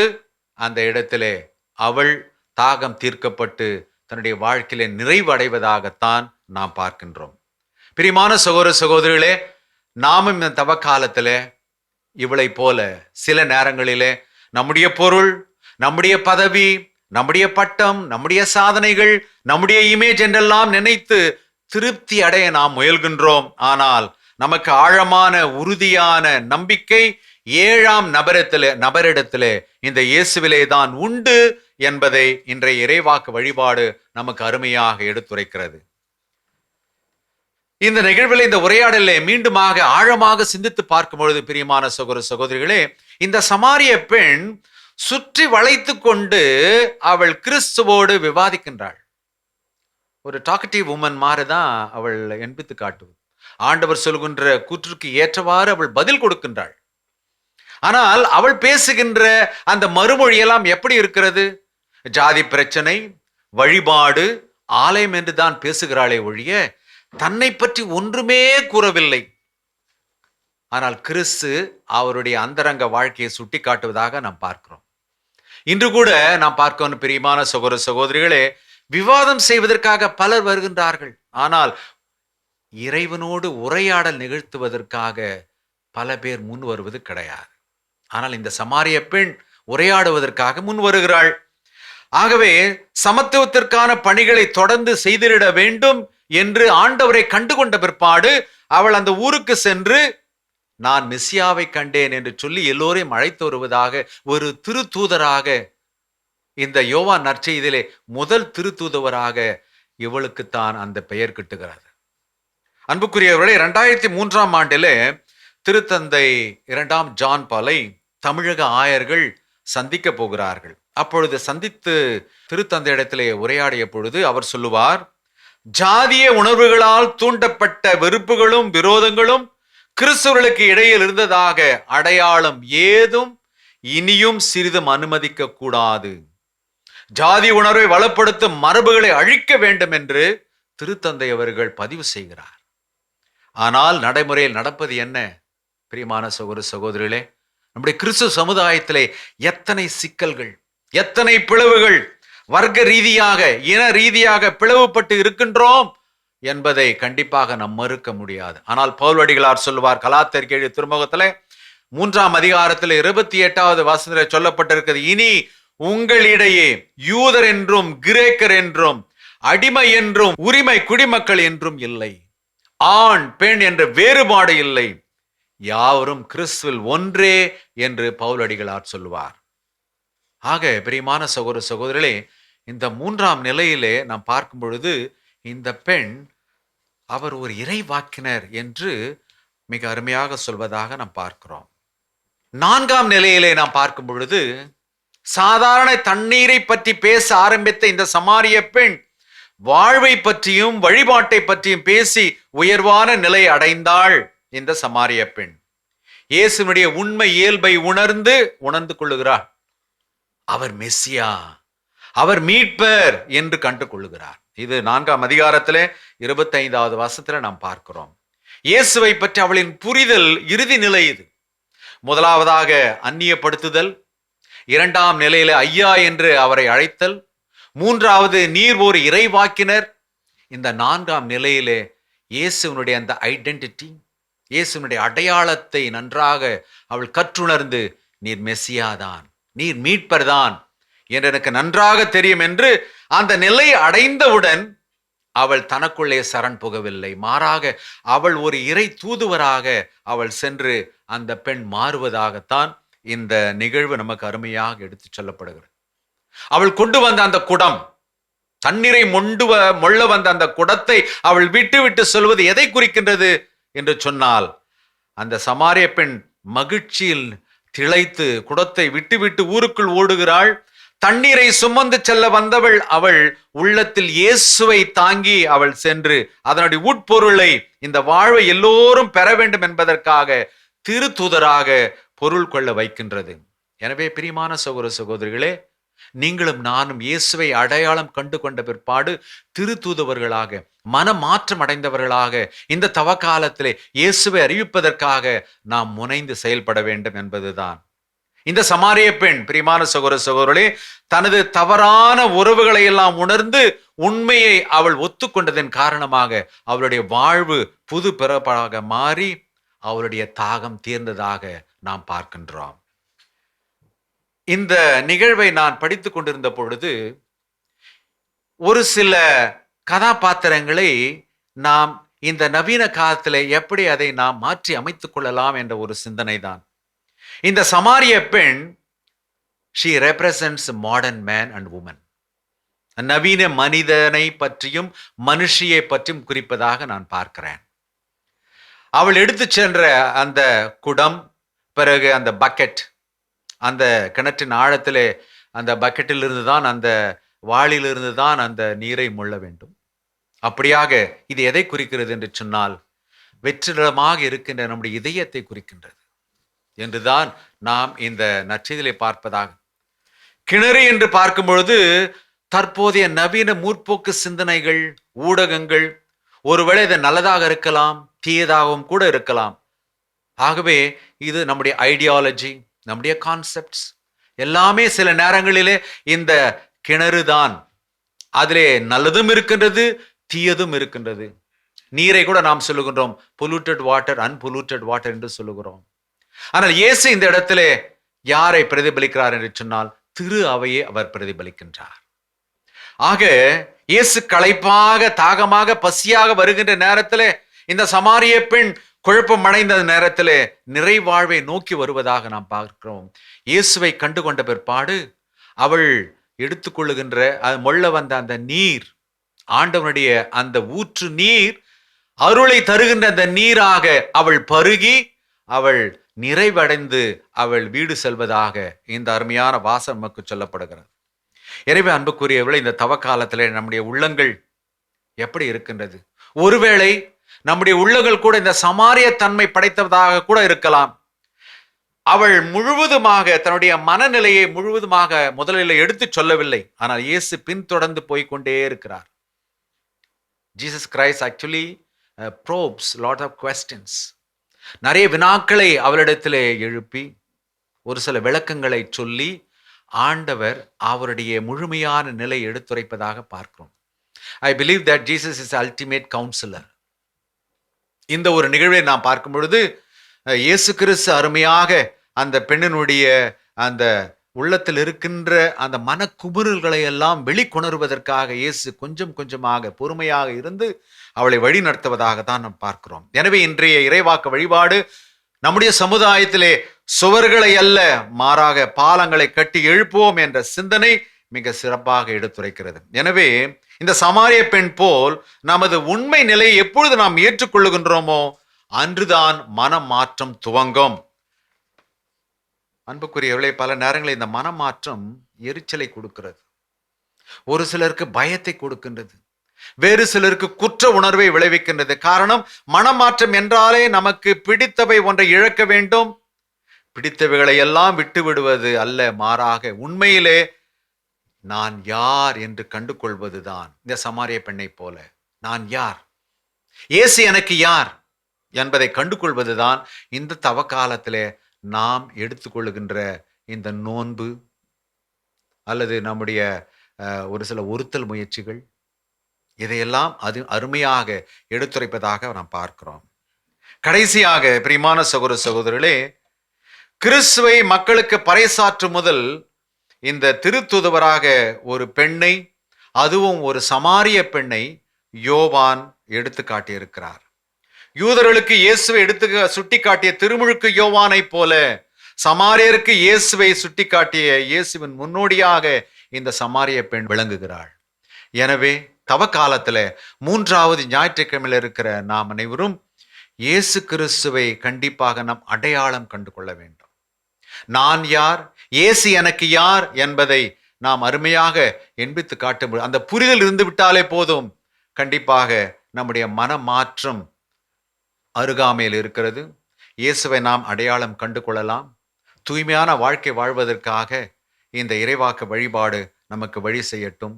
அந்த இடத்திலே அவள் தாகம் தீர்க்கப்பட்டு தன்னுடைய வாழ்க்கையிலே நிறைவு அடைவதாகத்தான் நாம் பார்க்கின்றோம். பிரியமான சகோதர சகோதரிகளே, நாமும் இந்த தவ காலத்திலே இவளை போல சில நேரங்களிலே நம்முடைய பொருள், நம்முடைய பதவி, நம்முடைய பட்டம், நம்முடைய சாதனைகள், நம்முடைய இமேஜ் என்றெல்லாம் நினைத்து திருப்தி அடைய நாம் முயல்கின்றோம். ஆனால் நமக்கு ஆழமான உறுதியான நம்பிக்கை ஏழாம் நபரிடத்திலே இந்த இயேசுவிலே தான் உண்டு என்பதை இன்றைய இறைவாக்கு வழிபாடு நமக்கு அருமையாக எடுத்துரைக்கிறது. இந்த நிகழ்வில், இந்த உரையாடலை மீண்டுமாக ஆழமாக சிந்தித்து பார்க்கும் பொழுது, பிரியமான சகோதர சகோதரிகளே, இந்த சமாரிய பெண் சுற்றி வளைத்து கொண்டு அவள் கிறிஸ்துவோடு விவாதிக்கின்றாள். ஒரு டாக்கட்டிவ் உமன் மாதிரிதான் அவள் என்பித்து காட்டுவது. ஆண்டவர் சொல்கின்ற கூற்றுக்கு ஏற்றவாறு அவள் பதில் கொடுக்கின்றாள். ஆனால் அவள் பேசுகின்ற அந்த மறுமொழியெல்லாம் எப்படி இருக்கிறது? ஜாதி பிரச்சனை, வழிபாடு, ஆலயம் என்று தான் பேசுகிறாளே ஒழிய தன்னை பற்றி ஒன்றுமே கூறவில்லை. ஆனால் கிறிஸ்து அவருடைய அந்தரங்க வாழ்க்கையை சுட்டி காட்டுவதாக நாம் பார்க்கிறோம். இன்று கூட நாம் பார்க்கணும், பிரியமான சகோதர சகோதரிகளே, விவாதம் செய்வதற்காக பலர் வருகின்றார்கள். ஆனால் இறைவனோடு உரையாடல் நிகழ்த்துவதற்காக பல பேர் முன் வருவது கிடையாது. ஆனால் இந்த சமாரிய பெண் உரையாடுவதற்காக முன் வருகிறாள். ஆகவே சமத்துவத்திற்கான பணிகளை தொடர்ந்து செய்திட வேண்டும் என்று ஆண்டவரை கண்டுகொண்ட பிற்பாடு அவள் அந்த ஊருக்கு சென்று, நான் மெசியாவை கண்டேன் என்று சொல்லி எல்லோரையும் அழைத்து வருவதாக ஒரு திருத்தூதராக, இந்த யோவான் நற்செய்தியிலே முதல் திருத்தூதவராக இவளுக்குத்தான் அந்த பெயர் கிட்டுகிறது. அன்புக்குரியவர்களே, 2003ஆம் ஆண்டிலே திருத்தந்தை 2ஆம் ஜான் பாலை தமிழக ஆயர்கள் சந்திக்க போகிறார்கள். அப்பொழுது சந்தித்து திருத்தந்தை இடத்திலே உரையாடிய பொழுது அவர் சொல்லுவார், ஜாதிய உணர்வுகளால் தூண்டப்பட்ட வெறுப்புகளும் விரோதங்களும் கிறிஸ்தவர்களுக்கு இடையில் இருந்ததாக அடையாளம் ஏதும் இனியும் சிறிதும் அனுமதிக்க கூடாது. ஜாதி உணர்வை வளப்படுத்தும் மரபுகளை அழிக்க வேண்டும் என்று திருத்தந்தை அவர்கள் பதிவு செய்கிறார். ஆனால் நடைமுறையில் நடப்பது என்ன? பிரியமான சகோதர சகோதரிகளே, நம்முடைய கிறிஸ்துவ சமுதாயத்திலே எத்தனை சிக்கல்கள், எத்தனை பிளவுகள், வர்க்க ரீதியாக, இன ரீதியாக பிளவுபட்டு இருக்கின்றோம் என்பதை கண்டிப்பாக நாம் மறுக்க முடியாது. ஆனால் பவுலடிகளார் சொல்லுவார், கலாத்தியருக்கு எழுதிய திருமுகத்திலே 3ஆம் அதிகாரத்தில் 28வது வசனத்தில் சொல்லப்பட்டிருக்கிறது, இனி உங்களிடையே யூதர் என்றும் கிரேக்கர் என்றும் அடிமை என்றும் உரிமை குடிமக்கள் என்றும் இல்லை, ஆண் பெண் என்ற வேறுபாடு இல்லை, யாவரும் கிறிஸ்துவில் ஒன்றே என்று பவுலடிகளார் சொல்லுவார். ஆக பிரியமான சகோதர சகோதரிகளே, இந்த 3ஆம் நிலையிலே நாம் பார்க்கும் பொழுது இந்த பெண் அவர் ஒரு இறைவாக்கினர் என்று மிக அருமையாக சொல்வதாக நாம் பார்க்கிறோம். 4ஆம் நிலையிலே நாம் பார்க்கும் பொழுது சாதாரண தண்ணீரை பற்றி பேச ஆரம்பித்த இந்த சமாரிய பெண் வாழ்வை பற்றியும் வழிபாட்டை பற்றியும் பேசி உயர்வான நிலை அடைந்தாள். இந்த சமாரிய பெண் இயேசுனுடைய உண்மை இயல்பை உணர்ந்து கொள்ளுகிறார். அவர் மெசியா, அவர் மீட்பர் என்று கண்டு கொள்ளுகிறார். இது 4ஆம் அதிகாரத்திலே 25வது வசனத்திலே நாம் பார்க்கிறோம். இயேசுவை பற்றி அவளின் புரிதல் இறுதி நிலை இது. முதலாவதாக அந்நியப்படுத்துதல், 2ஆம் நிலையில ஐயா என்று அவரை அழைத்தல், 3வது நீர் ஒரு இறைவாக்கினர், இந்த 4ஆம் நிலையிலே இயேசுனுடைய அந்த ஐடென்டிட்டி, இயேசுனுடைய அடையாளத்தை நன்றாக அவள் கற்றுணர்ந்து, நீர் மெசியாதான், நீர் மீட்பர்தான் என்று எனக்கு நன்றாக தெரியும் என்று அந்த நிலை அடைந்தவுடன் அவள் தனக்குள்ளே சரண் புகவில்லை. மாறாக அவள் ஒரு இறை தூதுவராக அவள் சென்று அந்த பெண் மாறுவதாகத்தான் இந்த நிகழ்வு நமக்கு அருமையாக எடுத்து சொல்லப்படுகிறது. அவள் கொண்டு வந்த அந்த குடம், தண்ணீரை மொள்ள வந்த அந்த குடத்தை அவள் விட்டு சொல்வது எதை குறிக்கின்றது என்று சொன்னால், அந்த சமாரிய பெண் மகிழ்ச்சியில் திளைத்து குடத்தை விட்டு ஊருக்குள் ஓடுகிறாள். தண்ணீரை சுமந்து செல்ல வந்தவள் அவள் உள்ளத்தில் இயேசுவை தாங்கி அவள் சென்று அதனுடைய உட்பொருளை, இந்த வாழ்வை எல்லோரும் பெற வேண்டும் என்பதற்காக திருத்தூதராக பொருள் கொள்ள வைக்கின்றது. எனவே பிரியமான சகோதர சகோதரிகளே, நீங்களும் நானும் இயேசுவை அடையாளம் கண்டு கொண்ட பிற்பாடு திருத்தூதவர்களாக, மனமாற்றம் அடைந்தவர்களாக இந்த தவக்காலத்திலே இயேசுவை அறிவிப்பதற்காக நாம் முனைந்து செயல்பட வேண்டும் என்பதுதான். இந்த சமாரிய பெண், பிரியமான சகோதர சகோதரர்களே, தனது தவறான உறவுகளை எல்லாம் உணர்ந்து உண்மையை அவள் ஒத்துக்கொண்டதன் காரணமாக அவளுடைய வாழ்வு புது பிறப்பாக மாறி அவளுடைய தாகம் தீர்ந்ததாக நாம் பார்க்கின்றோம். இந்த நிகழ்வை நான் படித்து கொண்டிருந்த பொழுது ஒரு சில கதாபாத்திரங்களை நாம் இந்த நவீன காலத்தில் எப்படி அதை நாம் மாற்றி அமைத்துக் கொள்ளலாம் என்ற ஒரு சிந்தனை தான். இந்த சமாரிய பெண் she represents modern man and woman. நவீன மனிதனை பற்றியும் மனுஷியை பற்றியும் குறிப்பதாக நான் பார்க்கிறேன். அவள் எடுத்து சென்ற அந்த குடம், பிறகு அந்த பக்கெட், அந்த கிணற்றின் ஆழத்திலே அந்த பக்கெட்டிலிருந்து தான், அந்த வாளிலிருந்து தான் அந்த நீரை மொள்ள வேண்டும். அப்படியாக இது எதை குறிக்கிறது என்று சொன்னால், வெற்றிடமாக இருக்கின்ற நம்முடைய இதயத்தை குறிக்கின்றது என்றுதான் நாம் இந்த நற்செய்தியிலே பார்ப்பதாக. கிணறு என்று பார்க்கும் பொழுது தற்போதைய நவீன முற்போக்கு சிந்தனைகள், ஊடகங்கள், ஒருவேளை இது நல்லதாக இருக்கலாம், தீயதாகவும் கூட இருக்கலாம். ஆகவே இது நம்முடைய ஐடியாலஜி, நம்முடைய கான்செப்ட்ஸ் எல்லாமே சில நேரங்களிலே இந்த கிணறு தான். அதிலே நல்லதும் இருக்கின்றது, தீயதும் இருக்கின்றது. நீரை கூட நாம் சொல்லுகின்றோம் பொல்யூட்டட் வாட்டர், அன்பொல்யூட்டட் வாட்டர் என்று சொல்லுகிறோம். ஆனால் இயேசு இந்த இடத்திலே யாரை பிரதிபலிக்கிறார் என்று சொன்னால், திரு அவையே அவர் பிரதிபலிக்கின்றார். ஆக இயேசு களைப்பாக, தாகமாக, பசியாக வருகின்ற நேரத்திலே இந்த சமாரிய பெண் குழப்பம் அடைந்த நேரத்திலே நிறைவாழ்வை நோக்கி வருவதாக நாம் பார்க்கிறோம். இயேசுவை கண்டுகொண்ட பிற்பாடு அவள் எடுத்துக்கொள்ளுகின்ற மொள்ள வந்த அந்த நீர், ஆண்டவனுடைய அந்த ஊற்று நீர், அருளை தருகின்ற அந்த நீராக அவள் பருகி அவள் நிறைவடைந்து அவள் வீடு செல்வதாக இந்த அருமையான வாசம் நமக்கு சொல்லப்படுகிறது. எனவே அன்புக்குரியவர்களே, இந்த தவக்காலத்திலே நம்முடைய உள்ளங்கள் எப்படி இருக்கின்றது? ஒருவேளை நம்முடைய உள்ளங்கள் கூட இந்த சமாரிய தன்மை படைத்ததாக கூட இருக்கலாம். அவள் முழுவதுமாக தன்னுடைய மனநிலையை முழுவதுமாக முதலில் எடுத்து சொல்லவில்லை. ஆனால் இயேசு பின்தொடர்ந்து போய்கொண்டே இருக்கிறார். Jesus Christ actually probes lot of questions. நிறைய வினாக்களை அவளிடத்திலே எழுப்பி ஒரு சில விளக்கங்களை சொல்லி ஆண்டவர் அவருடைய முழுமையான நிலை எடுத்துரைப்பதாக பார்க்கிறோம். I believe that Jesus is ultimate counselor. இந்த ஒரு நிகழ்வை நாம் பார்க்கும் பொழுது இயேசு கிறிஸ்து அருமையாக அந்த பெண்ணினுடைய அந்த உள்ளத்தில் இருக்கின்ற அந்த மனக்குமுறல்களை எல்லாம் வெளிக்கொணர்வதற்காக இயேசு கொஞ்சம் கொஞ்சமாக பொறுமையாக இருந்து அவளை வழி நடத்துவதாக தான் நாம் பார்க்கிறோம். எனவே இன்றைய இறைவாக்கு வழிபாடு நம்முடைய சமுதாயத்திலே சுவர்களை அல்ல, மாறாக பாலங்களை கட்டி எழுப்புவோம் என்ற சிந்தனை மிக சிறப்பாக எடுத்துரைக்கிறது. எனவே இந்த சமாரிய பெண் போல் நமது உண்மை நிலையை எப்பொழுது நாம் ஏற்றுக்கொள்ளுகின்றோமோ அன்றுதான் மனமாற்றம் துவங்கும். அன்புக்குரியவர்களே, பல நேரங்களில் இந்த மனமாற்றம் எரிச்சலை கொடுக்கிறது, ஒரு சிலருக்கு பயத்தை கொடுக்கின்றது, வேறு சிலருக்கு குற்ற உணர்வை விளைவிக்கின்றது. காரணம், மனமாற்றம் என்றாலே நமக்கு பிடித்தவை ஒன்றை இழக்க வேண்டும், பிடித்தவைகளை எல்லாம் விட்டு விடுவது அல்ல, மாறாக உண்மையிலே நான் யார் என்று கண்டு கொள்வதுதான். இந்த சமாரிய பெண்ணை போல நான் யார், இயேசு எனக்கு யார் என்பதை கண்டு கொள்வதுதான் இந்த தவக்காலத்திலே நாம் எடுத்துக்கொள்ளுகின்ற இந்த நோன்பு அல்லது நம்முடைய ஒரு சில ஒருத்தல் முயற்சிகள். இதையெல்லாம் அது அருமையாக எடுத்துரைப்பதாக நாம் பார்க்கிறோம். கடைசியாக பிரியமான சகோதர சகோதரர்களே, கிறிஸ்துவை மக்களுக்கு பறைசாற்றும் முதல் இந்த திருத்துதவராக ஒரு பெண்ணை, அதுவும் ஒரு சமாரிய பெண்ணை யோவான் எடுத்து காட்டியிருக்கிறார். யூதர்களுக்கு இயேசுவை எடுத்து சுட்டி காட்டிய திருமுழுக்கு யோவானை போல சமாரியருக்கு இயேசுவை சுட்டி காட்டிய இயேசுவின் முன்னோடியாக இந்த சமாரிய பெண் விளங்குகிறாள். எனவே தவக்காலத்துல 3வது ஞாயிற்றுக்கிழமையில் இருக்கிற நாம் அனைவரும் இயேசு கிறிஸ்துவை கண்டிப்பாக நாம் அடையாளம் கண்டு கொள்ள வேண்டும். நான் யார், இயேசு எனக்கு யார் என்பதை நாம் அருமையாக எண்பித்து காட்ட அந்த புரிதல் இருந்து விட்டாலே போதும். கண்டிப்பாக நம்முடைய மனமாற்றம் அருகாமையில் இருக்கிறது. இயேசுவை நாம் அடையாளம் கண்டு கொள்ளலாம். தூய்மையான வாழ்க்கை வாழ்வதற்காக இந்த இறைவாக்கு வழிபாடு நமக்கு வழி செய்யட்டும்.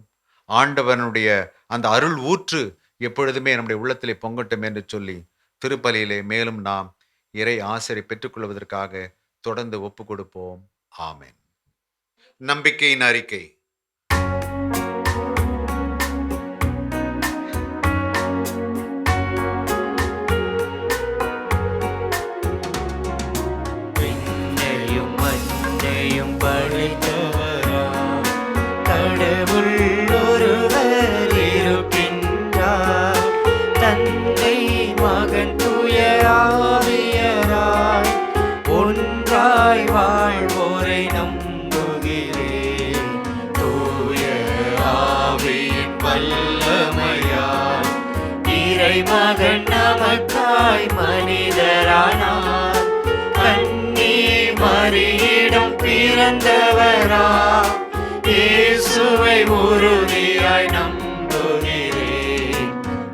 ஆண்டவனுடைய அந்த அருள் ஊற்று எப்பொழுதுமே நம்முடைய உள்ளத்திலே பொங்கட்டும் என்று சொல்லி திருப்பலியிலே மேலும் நாம் இறை ஆசிரை பெற்றுக்கொள்வதற்காக தொடர்ந்து ஒப்பு கொடுப்போம். ஆமென். நம்பிக்கையின் அறிக்கை. மகன் துய ஆவியராய் ஒன்றாய் இறைமகன் நமக்காய் மனிதரானார். கன்னி மரியிடம் பிறந்தவரா, இயேசுவை உறுதியாய் நம்புகிறேன்.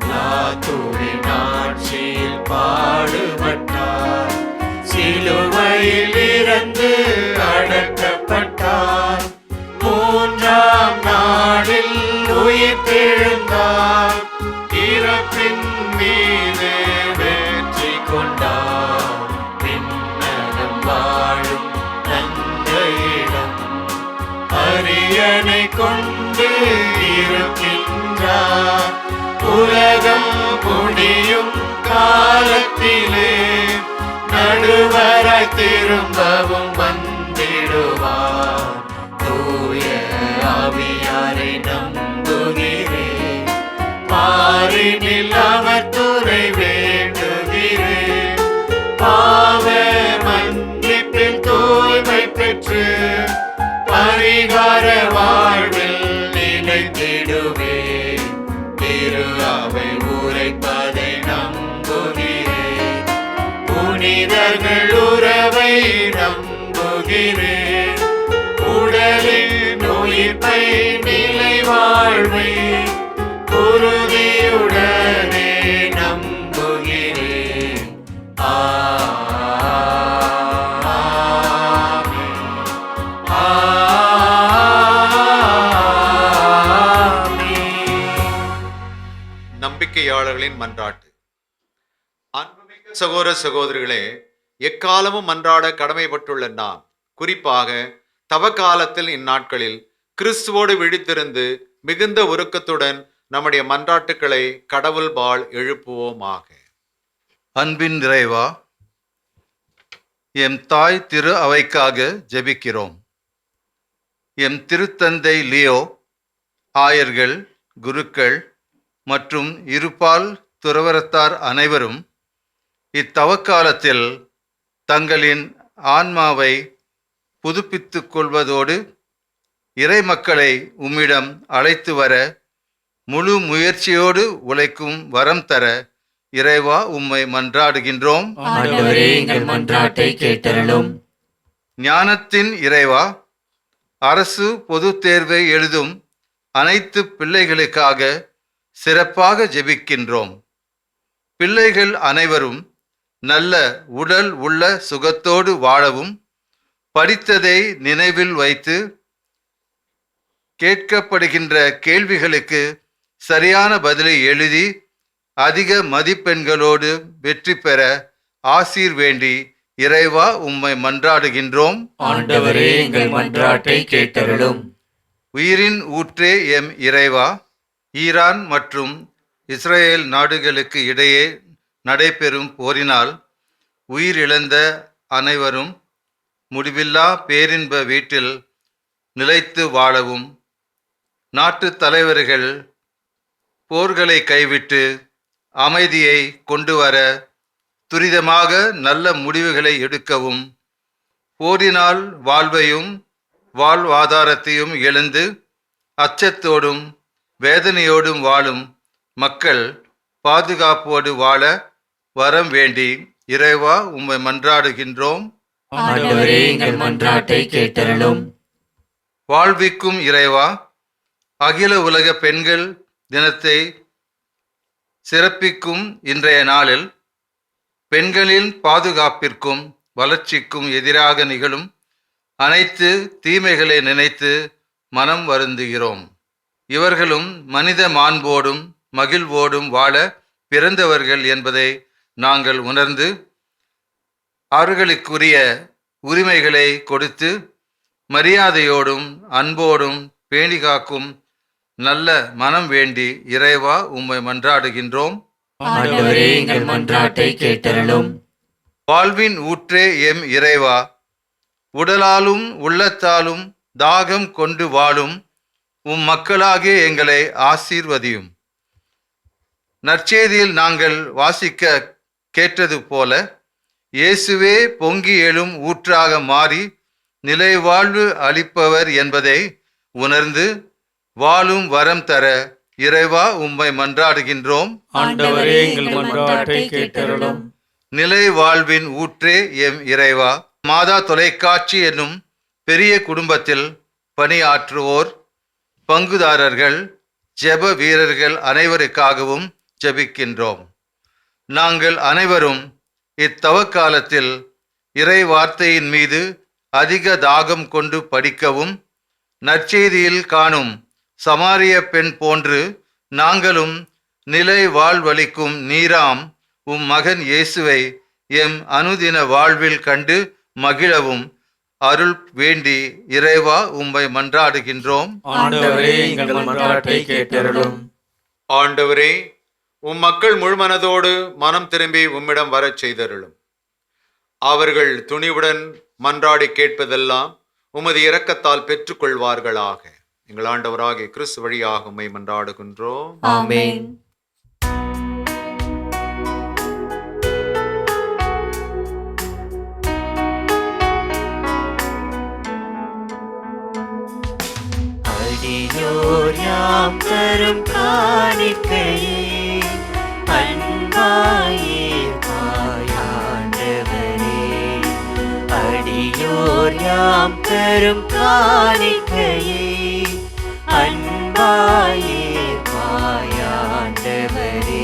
லாத்துவின் ஆட்சியில் பாடுபட்டார், சிலுவையில் இறந்து அடக்கப்பட்டார், மூன்றாம் நாளில் உயிர்த்தெழுந்தார், இறப்பின் மீது வெற்றி கொண்டார். பின்னகம் வாழும் தந்தையிடம் அரியணை கொண்டு இருக்கின்றார். உலகம் முடியும் காலத்திலே நடுவராய் திரும்பவும் வந்திடுவார். தூய ஆவியாரை நம்புகிறேன், பாரினில் அவர் துணை வேண்டுகிறேன். பாவ மன்னிப்பில் தூய்மை பெற்று பரிகார வாழ்வில் நிலைத்திடுவேன். திரு அவை உரைப்பதை நம்புகிறேன், புனிதர்கள் உறவை நம்புகிறேன். உடலின் உயிர்ப்பை நிலை வாழ்வை உறுதியுடனே நம்புகிறேன். நம்பிக்கையாளர்களின் மன்றாட்டு. அன்புமிக்க சகோதர சகோதரிகளே, எக்காலமும் மன்றாட கடமைப்பட்டுள்ள நாம், குறிப்பாக தவக்காலத்தில் இந்நாட்களில் கிறிஸ்துவோடு விழித்திருந்து மிகுந்த உருக்கத்துடன் நம்முடைய மன்றாட்டுக்களை கடவுள் பால் எழுப்புவோமாக. அன்பின் இறைவா, எம் தாய் திரு அவைக்காக ஜெபிக்கிறோம். எம் திருத்தந்தை லியோ, ஆயர்கள், குருக்கள் மற்றும் இருபால் துறவரத்தார் அனைவரும் இத்தவக்காலத்தில் தங்களின் ஆன்மாவை புதுப்பித்துக் கொள்வதோடு இறைமக்களை உம்மிடம் அழைத்து வர முழு முயற்சியோடு உழைக்கும் வரம் தர இறைவா உம்மை மன்றாடுகின்றோம். ஆண்டவரே, எங்கள் மன்றாட்டை கேட்டருளும். ஞானத்தின் இறைவா, அரசு பொதுத் தேர்வை எழுதும் அனைத்து பிள்ளைகளுக்காக சிறப்பாக ஜெபிக்கின்றோம். பிள்ளைகள் அனைவரும் நல்ல உடல் உள்ள சுகத்தோடு வாழவும், படித்ததை நினைவில் வைத்து கேட்கப்படுகின்ற கேள்விகளுக்கு சரியான பதிலை எழுதி அதிக மதிப்பெண்களோடு வெற்றி பெற ஆசீர் வேண்டி இறைவா உம்மை மன்றாடுகின்றோம். ஆண்டவரே, எங்கள் மன்றாட்டை கேட்டருளும். உயிரின் ஊற்றே எம் இறைவா, ஈரான் மற்றும் இஸ்ரேல் நாடுகளுக்கு இடையே நடைபெறும் போரினால் உயிரிழந்த அனைவரும் முடிவில்லா பேரின்ப வீட்டில் நிலைத்து வாழவும், நாட்டு தலைவர்கள் போர்களை கைவிட்டு அமைதியை கொண்டு வர துரிதமாக நல்ல முடிவுகளை எடுக்கவும், போரினால் வாழ்வையும் வாழ்வாதாரத்தையும் இழந்து அச்சத்தோடும் வேதனையோடும் வாழும் மக்கள் பாதுகாப்போடு வாழ வரம் வேண்டி இறைவா உம்மை மன்றாடுகின்றோம். ஆண்டவரே, எங்கள் மன்றாட்டை கேட்டருளும். வாழ்விக்கும் இறைவா, அகில உலக பெண்கள் தினத்தை சிறப்பிக்கும் இன்றைய நாளில் பெண்களின் பாதுகாப்பிற்கும் வளர்ச்சிக்கும் எதிராக நிகழும் அனைத்து தீமைகளை நினைத்து மனம் வருந்துகிறோம். இவர்களும் மனித மாண்போடும் மகிழ்வோடும் வாழ பிறந்தவர்கள் என்பதை நாங்கள் உணர்ந்து அவர்களுக்குரிய உரிமைகளை கொடுத்து மரியாதையோடும் அன்போடும் பேணி காக்கும் நல்ல மனம் வேண்டி இறைவா உம்மை மன்றாடுகின்றோம். ஆண்டவரே, எங்கள் மன்றாட்டை கேட்டருளும். வாழ்வின் ஊற்றே எம் இறைவா, உடலாலும் உள்ளத்தாலும் தாகம் கொண்டு வாழும் உம் மக்களாகிய எங்களை ஆசீர்வதியும். நற்செய்தியில் நாங்கள் வாசிக்க கேட்டது போல இயேசுவே பொங்கி எழும் ஊற்றாக மாறி நிலை வாழ்வு அளிப்பவர் என்பதை உணர்ந்து வாழும் வரம் தர இறைவா உம்மை மன்றாடுகின்றோம். ஆண்டவரே எங்கள் மன்றாட்டை கேட்டருளும். நிலை வாழ்வின் ஊற்றே எம் இறைவா, மாதா தொலைக்காட்சி என்னும் பெரிய குடும்பத்தில் பணியாற்றுவோர், பங்குதாரர்கள், ஜெப வீரர்கள் அனைவருக்காகவும் ஜெபிக்கின்றோம். நாங்கள் அனைவரும் இத்தவக்காலத்தில் இறை வார்த்தையின் மீது அதிக தாகம் கொண்டு படிக்கவும், நற்செய்தியில் காணும் சமாரிய பெண் போன்று நாங்களும் நிலை வாழ்வளிக்கும் நீராம் உம் மகன் இயேசுவை எம் அனுதின வாழ்வில் கண்டு மகிழவும் அருள் வேண்டி இறைவா உம்மை மன்றாடுகின்றோம். ஆண்டவரே எங்கள் மன்றாட்டை கேட்டருளும். ஆண்டவரே, உம் மக்கள் முழுமனதோடு மனம் திரும்பி உம்மிடம் வரச் செய்தருளும். அவர்கள் துணிவுடன் மன்றாடி கேட்பதெல்லாம் உமது இரக்கத்தால் பெற்றுக்கொள்வார்களாக. எங்கள் ஆண்டவராகிய கிறிஸ்து வழியாக உம்மை மன்றாடுகின்றோம். ஆமென். அடியோர் யாம் தரும் காணிக்கையே அன்பாயிர்பாயாண்டவரே. அடியோர் யாம் தரும் காணிக்கையே அன்பாயிர்பாயாண்டவரே.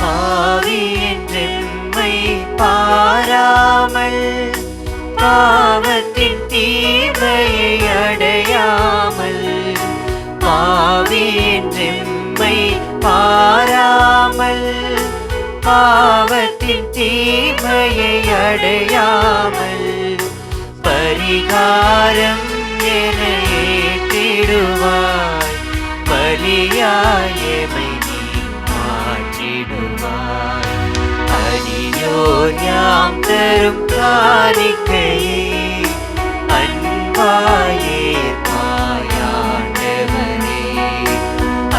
பாவி என்றெம்மை பாராமல், பாவத்தின் தீமையை அடையாமல், பாவி என்றெம்மை பாராமல், பாவத்தின் தீமையை அடையாமல், பரிகாரம் என ஏற்றிடுவாய், பலியாயமை மாற்றிடுவாய். அடியோர் யாம் தரும் காணிக்கையே அன்பாயிர்பாயாண்டவரே.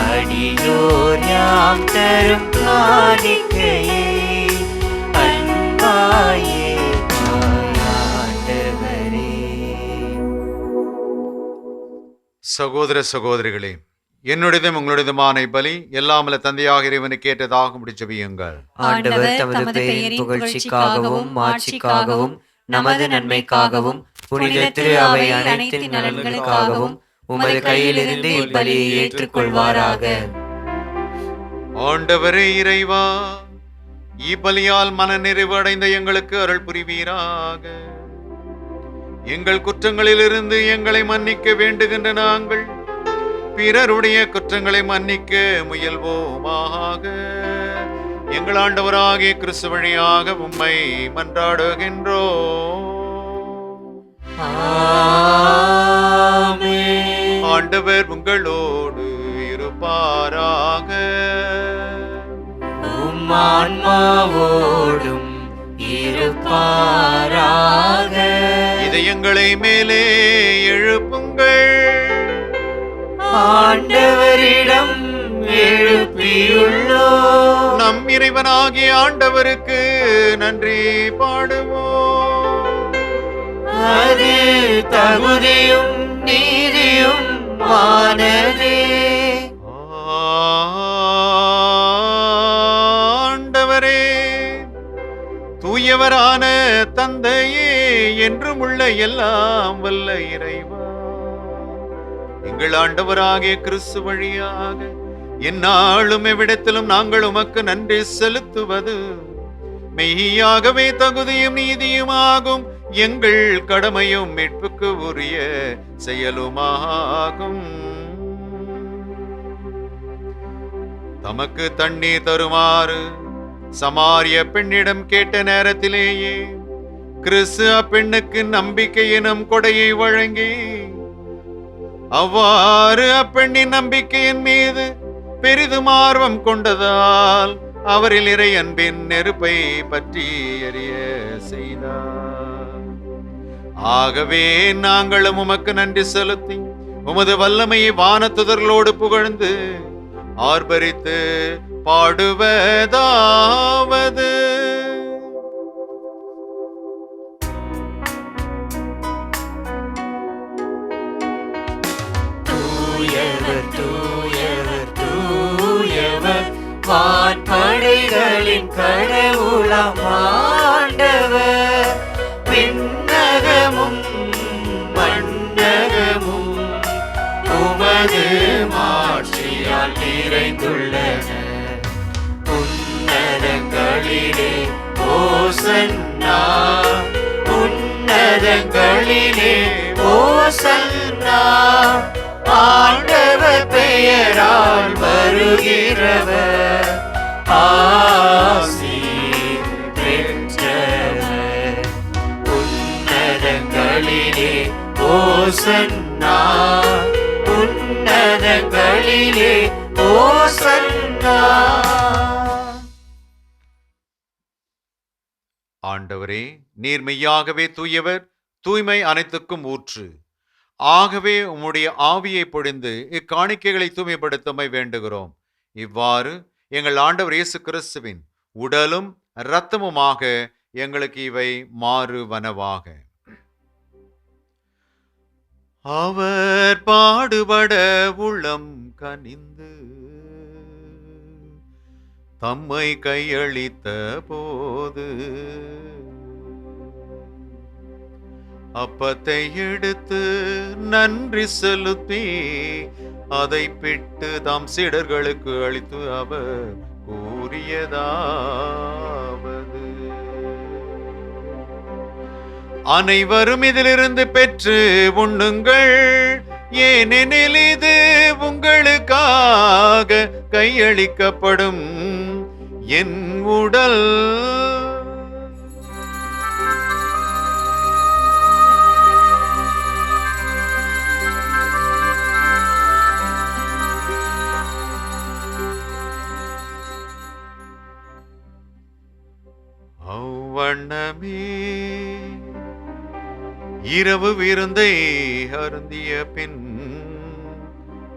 அடியோர் யாம் தரும் காணிக்கையே அன்பாயிர்பாயாண்டவரே. சகோதர சகோதரிகளே, என்னுடையதும் உங்களுடையதுமான பலி எல்லாமல்ல தந்தையாக இறைவனுக்கு ஏற்றதாக ஜெபியுங்கள். ஆண்டவர் தமது பெயரின் புகழ்ச்சிக்காகவும் மாட்சிக்காகவும் நமது நன்மைக்காகவும் புனித திரு அவை அனைத்து நலன்களுக்காகவும் உமது கையிலிருந்து இப்பலியை ஏற்றுக்கொள்வாராக. ஆண்டவரே இறைவா, இப்பலியால் மன நிறைவு அடைந்த எங்களுக்கு அருள் புரிவீராக. எங்கள் குற்றங்களிலிருந்து எங்களை மன்னிக்க வேண்டுகின்ற நாங்கள் பிறருடைய குற்றங்களை மன்னிக்க முயல்வோமாக. எங்கள் ஆண்டவராகிய கிறிஸ்து வழியாக உம்மை மன்றாடுகின்றோம். ஆமென். ஆண்டவர் உங்களோடு இருப்பாராக. உம் ஆன்மாவோடும் இருப்பாராக. இதயங்களை மேலே எழுப்புங்கள். ஆண்டவரிடம் எழுப்பியுள்ளோம். நம் இறைவனாகிய ஆண்டவருக்கு நன்றி பாடுவோம். அது தகுதியும் நீதியும் ஆனதே. ஆண்டவரே, தூயவரான தந்தையே, என்றும் உள்ள எல்லாம் வல்ல இறைவா, எங்கள் ஆண்டவராகிய கிறிஸ்து வழியாக எந்நாளும் எவ்விடத்திலும் நாங்கள் உமக்கு நன்றி செலுத்துவது மெய்யாகவே தகுதியும் நீதியுமாகும். எங்கள் கடமையும் மீட்புக்கு உரிய செயலுமாகும். தமக்கு தண்ணீர் தருமாறு சமாரிய பெண்ணிடம் கேட்ட நேரத்திலேயே கிறிஸ்து அப்பெண்ணுக்கு நம்பிக்கை எனும் கொடையை வழங்கி, அவ்வாறு அப்பெண்ணின் நம்பிக்கையின் மீது பெரிதும் ஆர்வம் கொண்டதால் அவரில் இறை அன்பின் நெருப்பை பற்றி எரிய செய்தார். ஆகவே நாங்களும் உமக்கு நன்றி செலுத்தி உமது வல்லமையை வானத்துதர்களோடு புகழ்ந்து ஆர்ப்பரித்து பாடுவதாவது. தூயவர் தூயவர் தூயவர் வான்படைகளின் கடவுளாம் ஆண்டவர். விண்ணகமும் மண்ணகமும் உமது மாட்சியால் நிறைந்துள்ளன. உன்னதங்களிலே ஓசன்னா, உன்னதங்களிலே ஓசன்னா. ஆண்டவர் பெயரால் வருகிறவர் ஆசி பெற்றவர். உன்னதங்களிலே ஓசன்னா, உன்னதங்களிலே ஓசன்னா. ஆண்டவரே, நீர் மெய்யாகவே தூயவர், தூய்மை அனைத்துக்கும் ஊற்று. ஆகவே உம்முடைய ஆவியை பொழிந்து இக்காணிக்கைகளை தூய்மைப்படுத்தமை வேண்டுகிறோம். இவ்வாறு எங்கள் ஆண்டவர் இயேசு கிறிஸ்துவின் உடலும் இரத்தமுமாக எங்களுக்கு இவை மாறுவனவாக. அவர் பாடுபட உள்ளம் கனிந்து தம்மை கையளித்த போது அப்பத்தை எடுத்து நன்றி செலுத்தி அதை பிட்டு தம் சீடர்களுக்கு அளித்து அவர் கூறியதாவது: அனைவரும் இதிலிருந்து பெற்று உண்ணுங்கள், ஏனெனில் இது உங்களுக்காக கையளிக்கப்படும் என் உடல். அவ்வண்ணமே இரவு விருந்தை அருந்திய பின்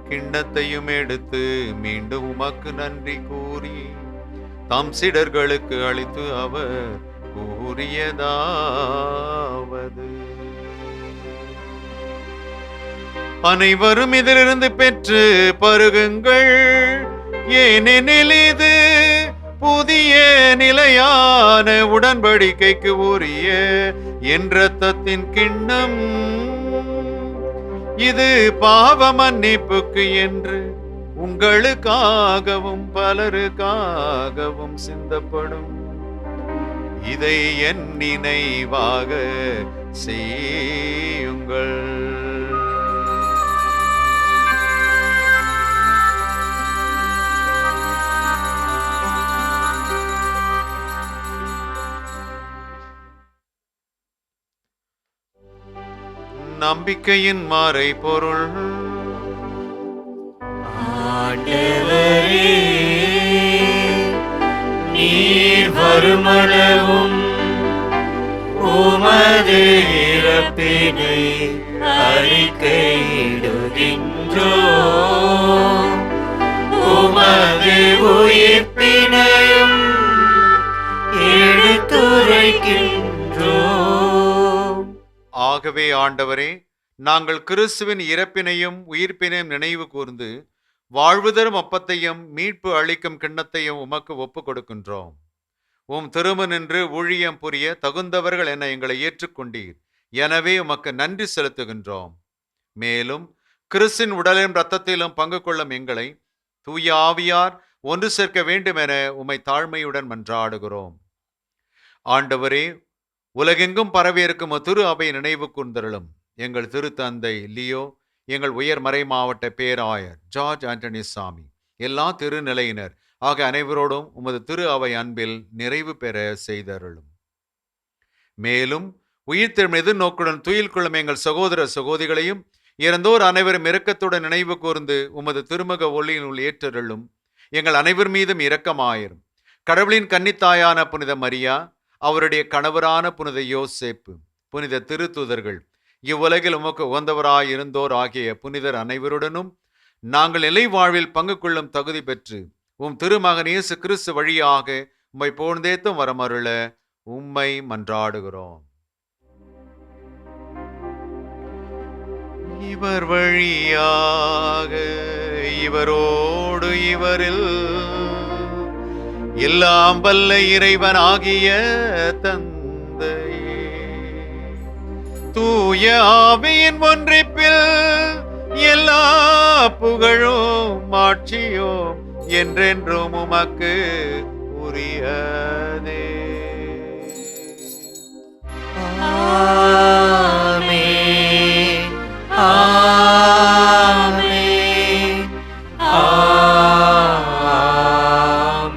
கிண்ணத்தையும் எடுத்து மீண்டும் உமக்கு நன்றி கூறி தம் சீடர்களுக்கு அளித்து அவர் கூறியதாவது: அனைவரும் இதிலிருந்து பெற்று பருகுங்கள், ஏனெனில் இது புதிய நிலையான உடன்படிக்கைக்கு உரிய என் இரத்தத்தின் கிண்ணம். இது பாவ மன்னிப்புக்கு என்று உங்களுக்காகவும் பலருக்காகவும் சிந்தப்படும். இதை என் நினைவாக செய்யுங்கள். நம்பிக்கையின் மறை பொருள். ஆண்டவரே, நீர் வருமளவும் உமது இறப்பினை அறிக்கையிடுகின்றோம், உமது உயிர்ப்பினையும் எடுத்துரைக்கின்றோம். ஆகவே ஆண்டவரே, நாங்கள் கிறிஸ்துவின் இறப்பினையும் உயிர்ப்பினையும் நினைவு கூர்ந்து வாழ்வு தரும் அப்பத்தையும் மீட்பு அளிக்கும் கிண்ணத்தையும் உமக்கு ஒப்பு கொடுக்கின்றோம். உம் திரும்ப நின்று ஊழியம் புரிய தகுந்தவர்கள் என எங்களை ஏற்றுக்கொண்டீர். எனவே உமக்கு நன்றி செலுத்துகின்றோம். மேலும் கிறிஸ்தின் உடலிலும் இரத்தத்திலும் பங்கு கொள்ளும் எங்களை தூய ஆவியார் ஒன்று சேர்க்க வேண்டும் என உம்மை தாழ்மையுடன் மன்றாடுகிறோம். ஆண்டவரே, உலகெங்கும் பரவியிருக்கும் திரு அவை நினைவு கூர்ந்தருளும். எங்கள் திருத்தந்தை லியோ, எங்கள் உயர் மறை மாவட்ட பேராயர் ஜார்ஜ் ஆண்டனி சாமி, எல்லா திருநிலையினர் ஆகிய அனைவரோடும் உமது திரு அவை அன்பில் நிறைவு பெற செய்தருளும். மேலும் உயிர்த்தெழும் எதிர்நோக்குடன் துயில் கொள்ளும் எங்கள் சகோதர சகோதரிகளையும் இறந்தோர் அனைவரும் இரக்கத்துடன் நினைவு கூர்ந்து உமது திருமுக ஒளியினுள் ஏற்றருளும். எங்கள் அனைவர் மீதும் இரக்கமாயிரும். கடவுளின் கன்னித்தாயான புனித மரியா, அவருடைய கணவரான புனித யோசேப்பு, புனித திருத்தூதர்கள், இவ்வுலகில் உமக்கு உகந்தவராயிருந்தோர் ஆகிய புனிதர் அனைவருடனும் நாங்கள் நிலை வாழ்வில் பங்கு கொள்ளும் தகுதி பெற்று உம் திருமகன் இயேசு கிறிஸ்து வழியாக உம்மை போழ்ந்தேத்தும் வரமருள உம்மை மன்றாடுகிறோம். இவர் வழியாக இவரோடு இவரில் எல்லாம் வல்ல இறைவனாகிய தந்தையே தூய ஆவியின் ஒன்றிப்பில் எல்லா புகழும் ஆட்சியும் என்றென்றும் உமக்கு உரியதே. ஆமென். ஆமென்.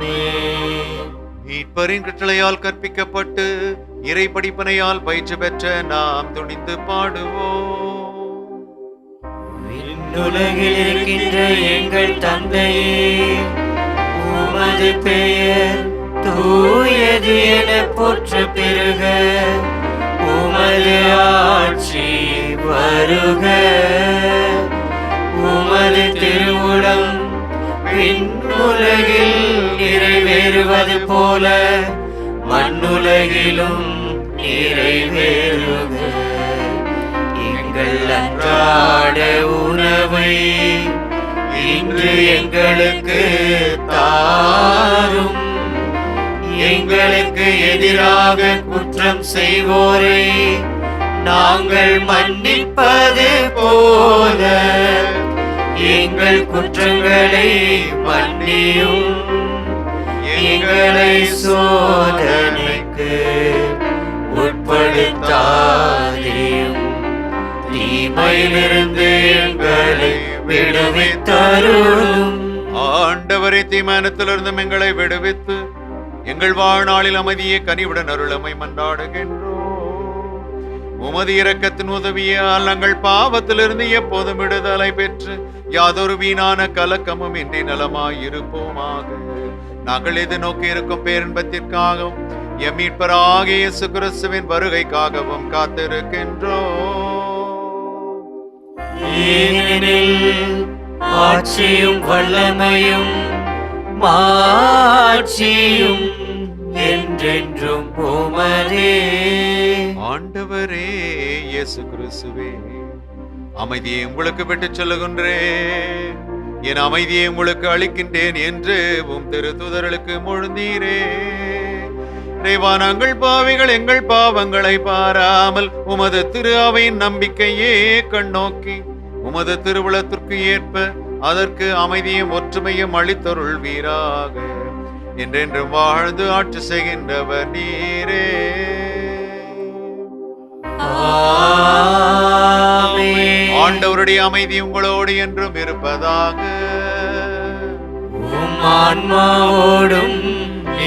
ஆமென். மீட்பரின் கட்டளையால் கற்பிக்கப்பட்டு இறை படிப்பனையால் பயிற்சி பெற்ற நாம் துணிந்து பாடுவோம். விண்ணுலகில் இருக்கின்ற எங்கள் தந்தையே, உமது பெயர் தூயது என போற்ற பெருக, உமது ஆட்சி வருக, உமது திருவுளம் விண்ணுலகில் நிறைவேறுவது போல மண்ணுலகிலும் நிறைவேறுக. எங்கள் அன்றாட உணவை இன்று எங்களுக்கு தாரும். எங்களுக்கு எதிராக குற்றம் செய்வோரை நாங்கள் மன்னிப்பது போல எங்கள் குற்றங்களை மன்னியும். எங்களை சோதனைக்கு உட்படுத்தாதேயும், தீமையிலிருந்து எங்களை விடுவித்தருளும். ஆண்டவரை தீமானத்திலிருந்து எங்களை விடுவித்து எங்கள் வாழ்நாளில் அமைதியை கனிவுடன் அருளமை மன்றாடுகின்றோம். உமது இரக்கத்தின் உதவியால் நாங்கள் பாவத்திலிருந்து எப்போதும் விடுதலை பெற்று யாதொரு வீணான கலக்கமும் இன்றி நலமாயிருப்போமாக. நாங்கள் எது நோக்கி இருக்கும் பேரின்பத்திற்காகவும் எம் மீட்பராகிய இயேசு கிறிஸ்துவின் வருகைக்காகவும் காத்திருக்கின்றோம். ஏனெனில் ஆட்சியும் வல்லமையும் மாட்சியும் என்றென்றும் உமதே. ஆண்டவரே இயேசு கிறிஸ்துவே, அமைதியை உங்களுக்கு விட்டுச் சொல்லுகின்றேன், என் அமைதியை உங்களுக்கு அளிக்கின்றேன் என்று உம் திருத்தூதர்களுக்கு மொழிந்தீரே. இறைவா, நாங்கள் பாவிகள் எங்கள் பாவங்களை பாராமல் உமது திரு அவையின் நம்பிக்கையே கண்ணோக்கி உமது திருவுளத்திற்கு ஏற்ப அதற்கு அமைதியும் ஒற்றுமையும் அளித்தருள்வீராக. என்றென்றும் வாழ்ந்து ஆட்சி செய்கின்றவர் நீரே. ஆமென். ஆண்டவருடைய அமைதி உங்களோடு என்றும் இருப்பதாக. உம் ஆன்மாவோடும்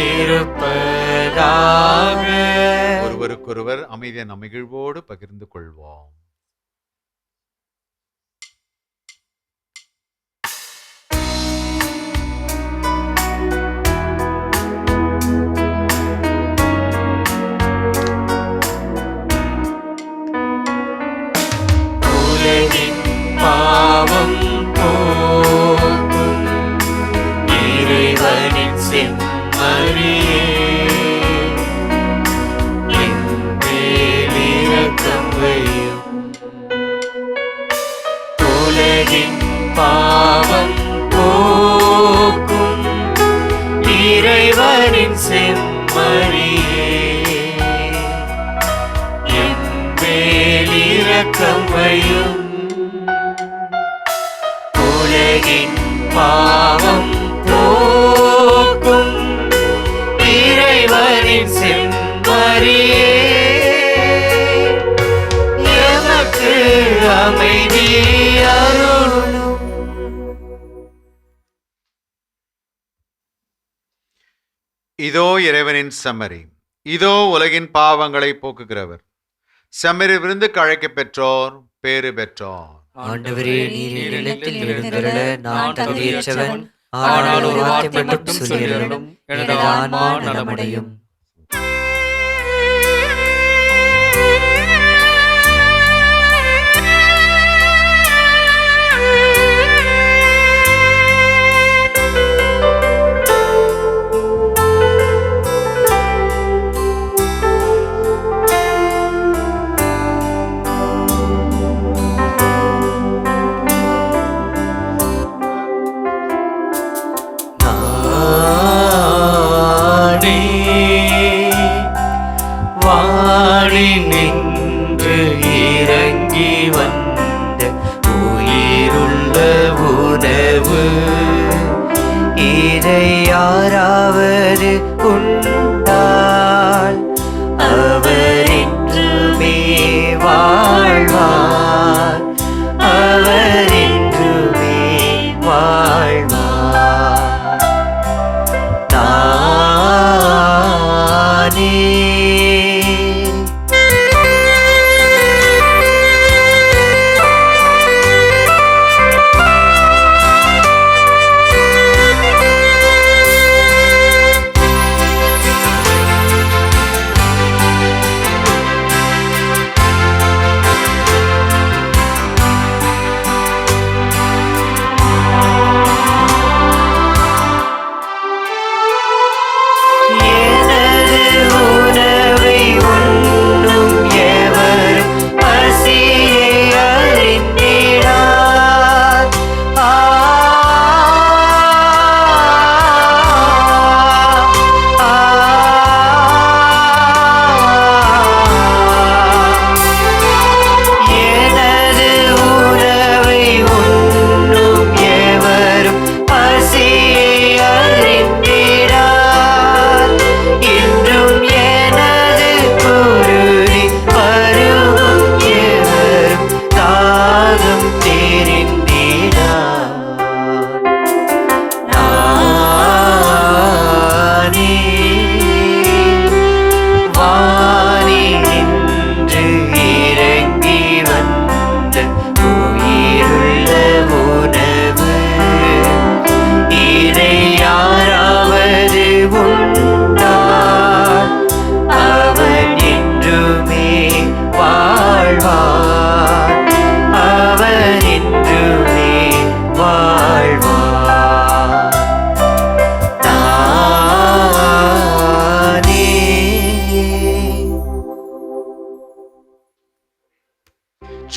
இருப்பதாக. ஒருவருக்கொருவர் அமைதியை மகிழ்வோடு பகிர்ந்து கொள்வோம். உலகின் பாவம் போக்கும் இறைவனின் செம்மறியே, என் மேல் இரக்கம் வையும். உலகின் பாவம் போக்கும் இறைவனின் செம்மறியே, என் மேல் இரக்கம் வையும். உலகின் பாவம் போக்கும் இறைவனின் செம்மறியே, எமக்கு அமைதி அருளும். இதோ இறைவனின் செம்மறி, இதோ உலகின் பாவங்களை போக்குகிறவர். செம்மறி விருந்துக்கு அழைக்கப் பெற்றோர் பேறு பெற்றோர். ஆண்டவரே, நீர் என்னிடத்தில் எழுந்தருள நான் தகுதியற்றவன், ஆனால் ஒரு வார்த்தை மட்டும் சொல்லியருளும், எனது ஆன்மா நலமடையும்.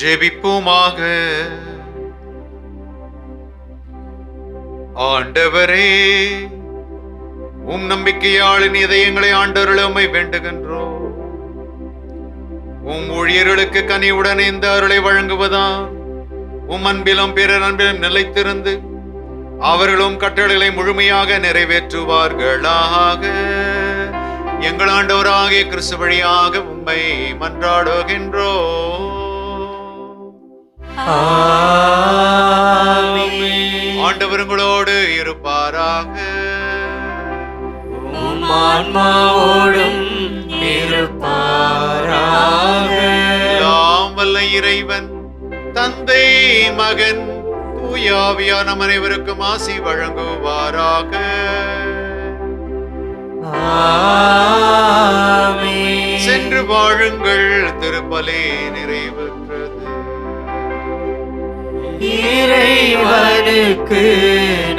ஜெபிப்போமாக. ஆண்டவரே, உம் நம்பிக்கையாளின் இதயங்களை ஆண்டவர்கள் உம்மை வேண்டுகின்றோம். உம் ஊழியர்களுக்கு கனிவுடன் இந்த அருளை வழங்குவதா உம் அன்பிலும் பிறர் அன்பிலும் நிலைத்திருந்து அவர்களும் கட்டளைகளை முழுமையாக நிறைவேற்றுவார்களாக. எங்கள் ஆண்டவராகிய கிறிஸ்து வழியாக உம்மை மன்றாடுகின்றோம். ஆண்டவர் உங்களோடு இருப்பாராக. உம் ஆன்மாவோடும் இருப்பாராக. எல்லாம் வல்ல இறைவன் தந்தை மகன் தூய ஆவியார் நம் அனைவருக்கும் ஆசி வழங்குவாராக. ஆமென். சென்று வாழுங்கள், திருப்பலி நிறைவேற்றது. இறைவனுக்கு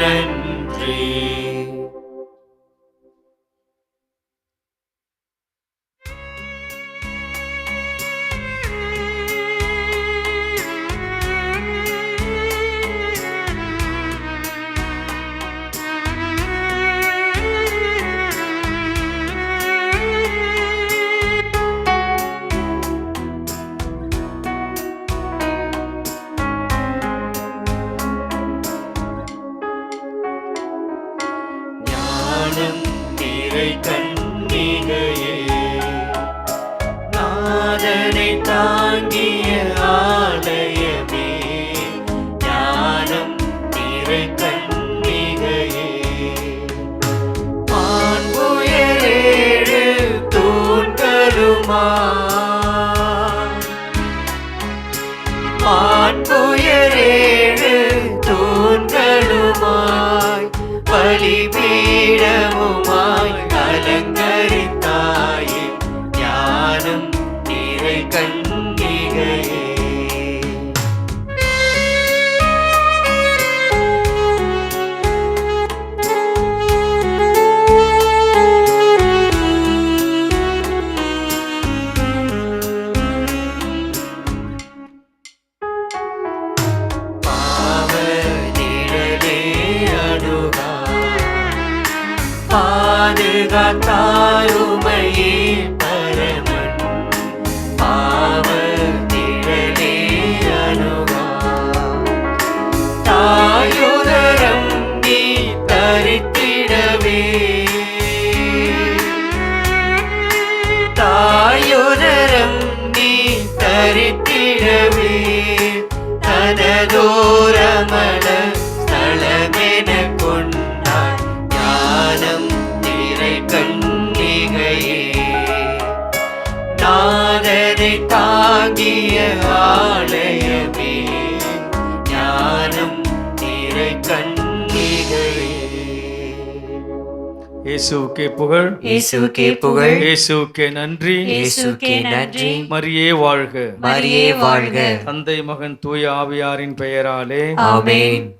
நன்றி. ஞானம் நிறை கன்னிகையே, நாதனை தாங்கிய ஆலயமே. ஞானம் நிறை கன்னிகையே, மாண்புயரேழு தூண்களுமாய், மாண்புயரேழு தூண்களுமாய், பலிபீடமுமாய் அலங்கரித்தாயே. ஞானம் நிறை கன்னிகையே. பாவ நிழலே அணுகா, பாதுகாத்தாருமையே பரமன். பாவ நிழலே அணுகா, தாயுதரம் நீ தரித்திடவே. தாயுதரம் நீ தரித்திடவே, தனதோரமல ஸ்தலமென கொண்டாய். ஞானம் நிறை கன்னிகையே. அதை தாங்கிய ஆலயமே, ஞானம் நிறை கன்னிகையே. இயேசுவுக்கே புகழ், இயேசுவுக்கே புகழ், இயேசுவுக்கே நன்றி, இயேசுவுக்கே நன்றி. மரியே வாழ்க. மரியே வாழ்க. தந்தை மகன் தூய ஆவியாரின் பெயராலே ஆமென்.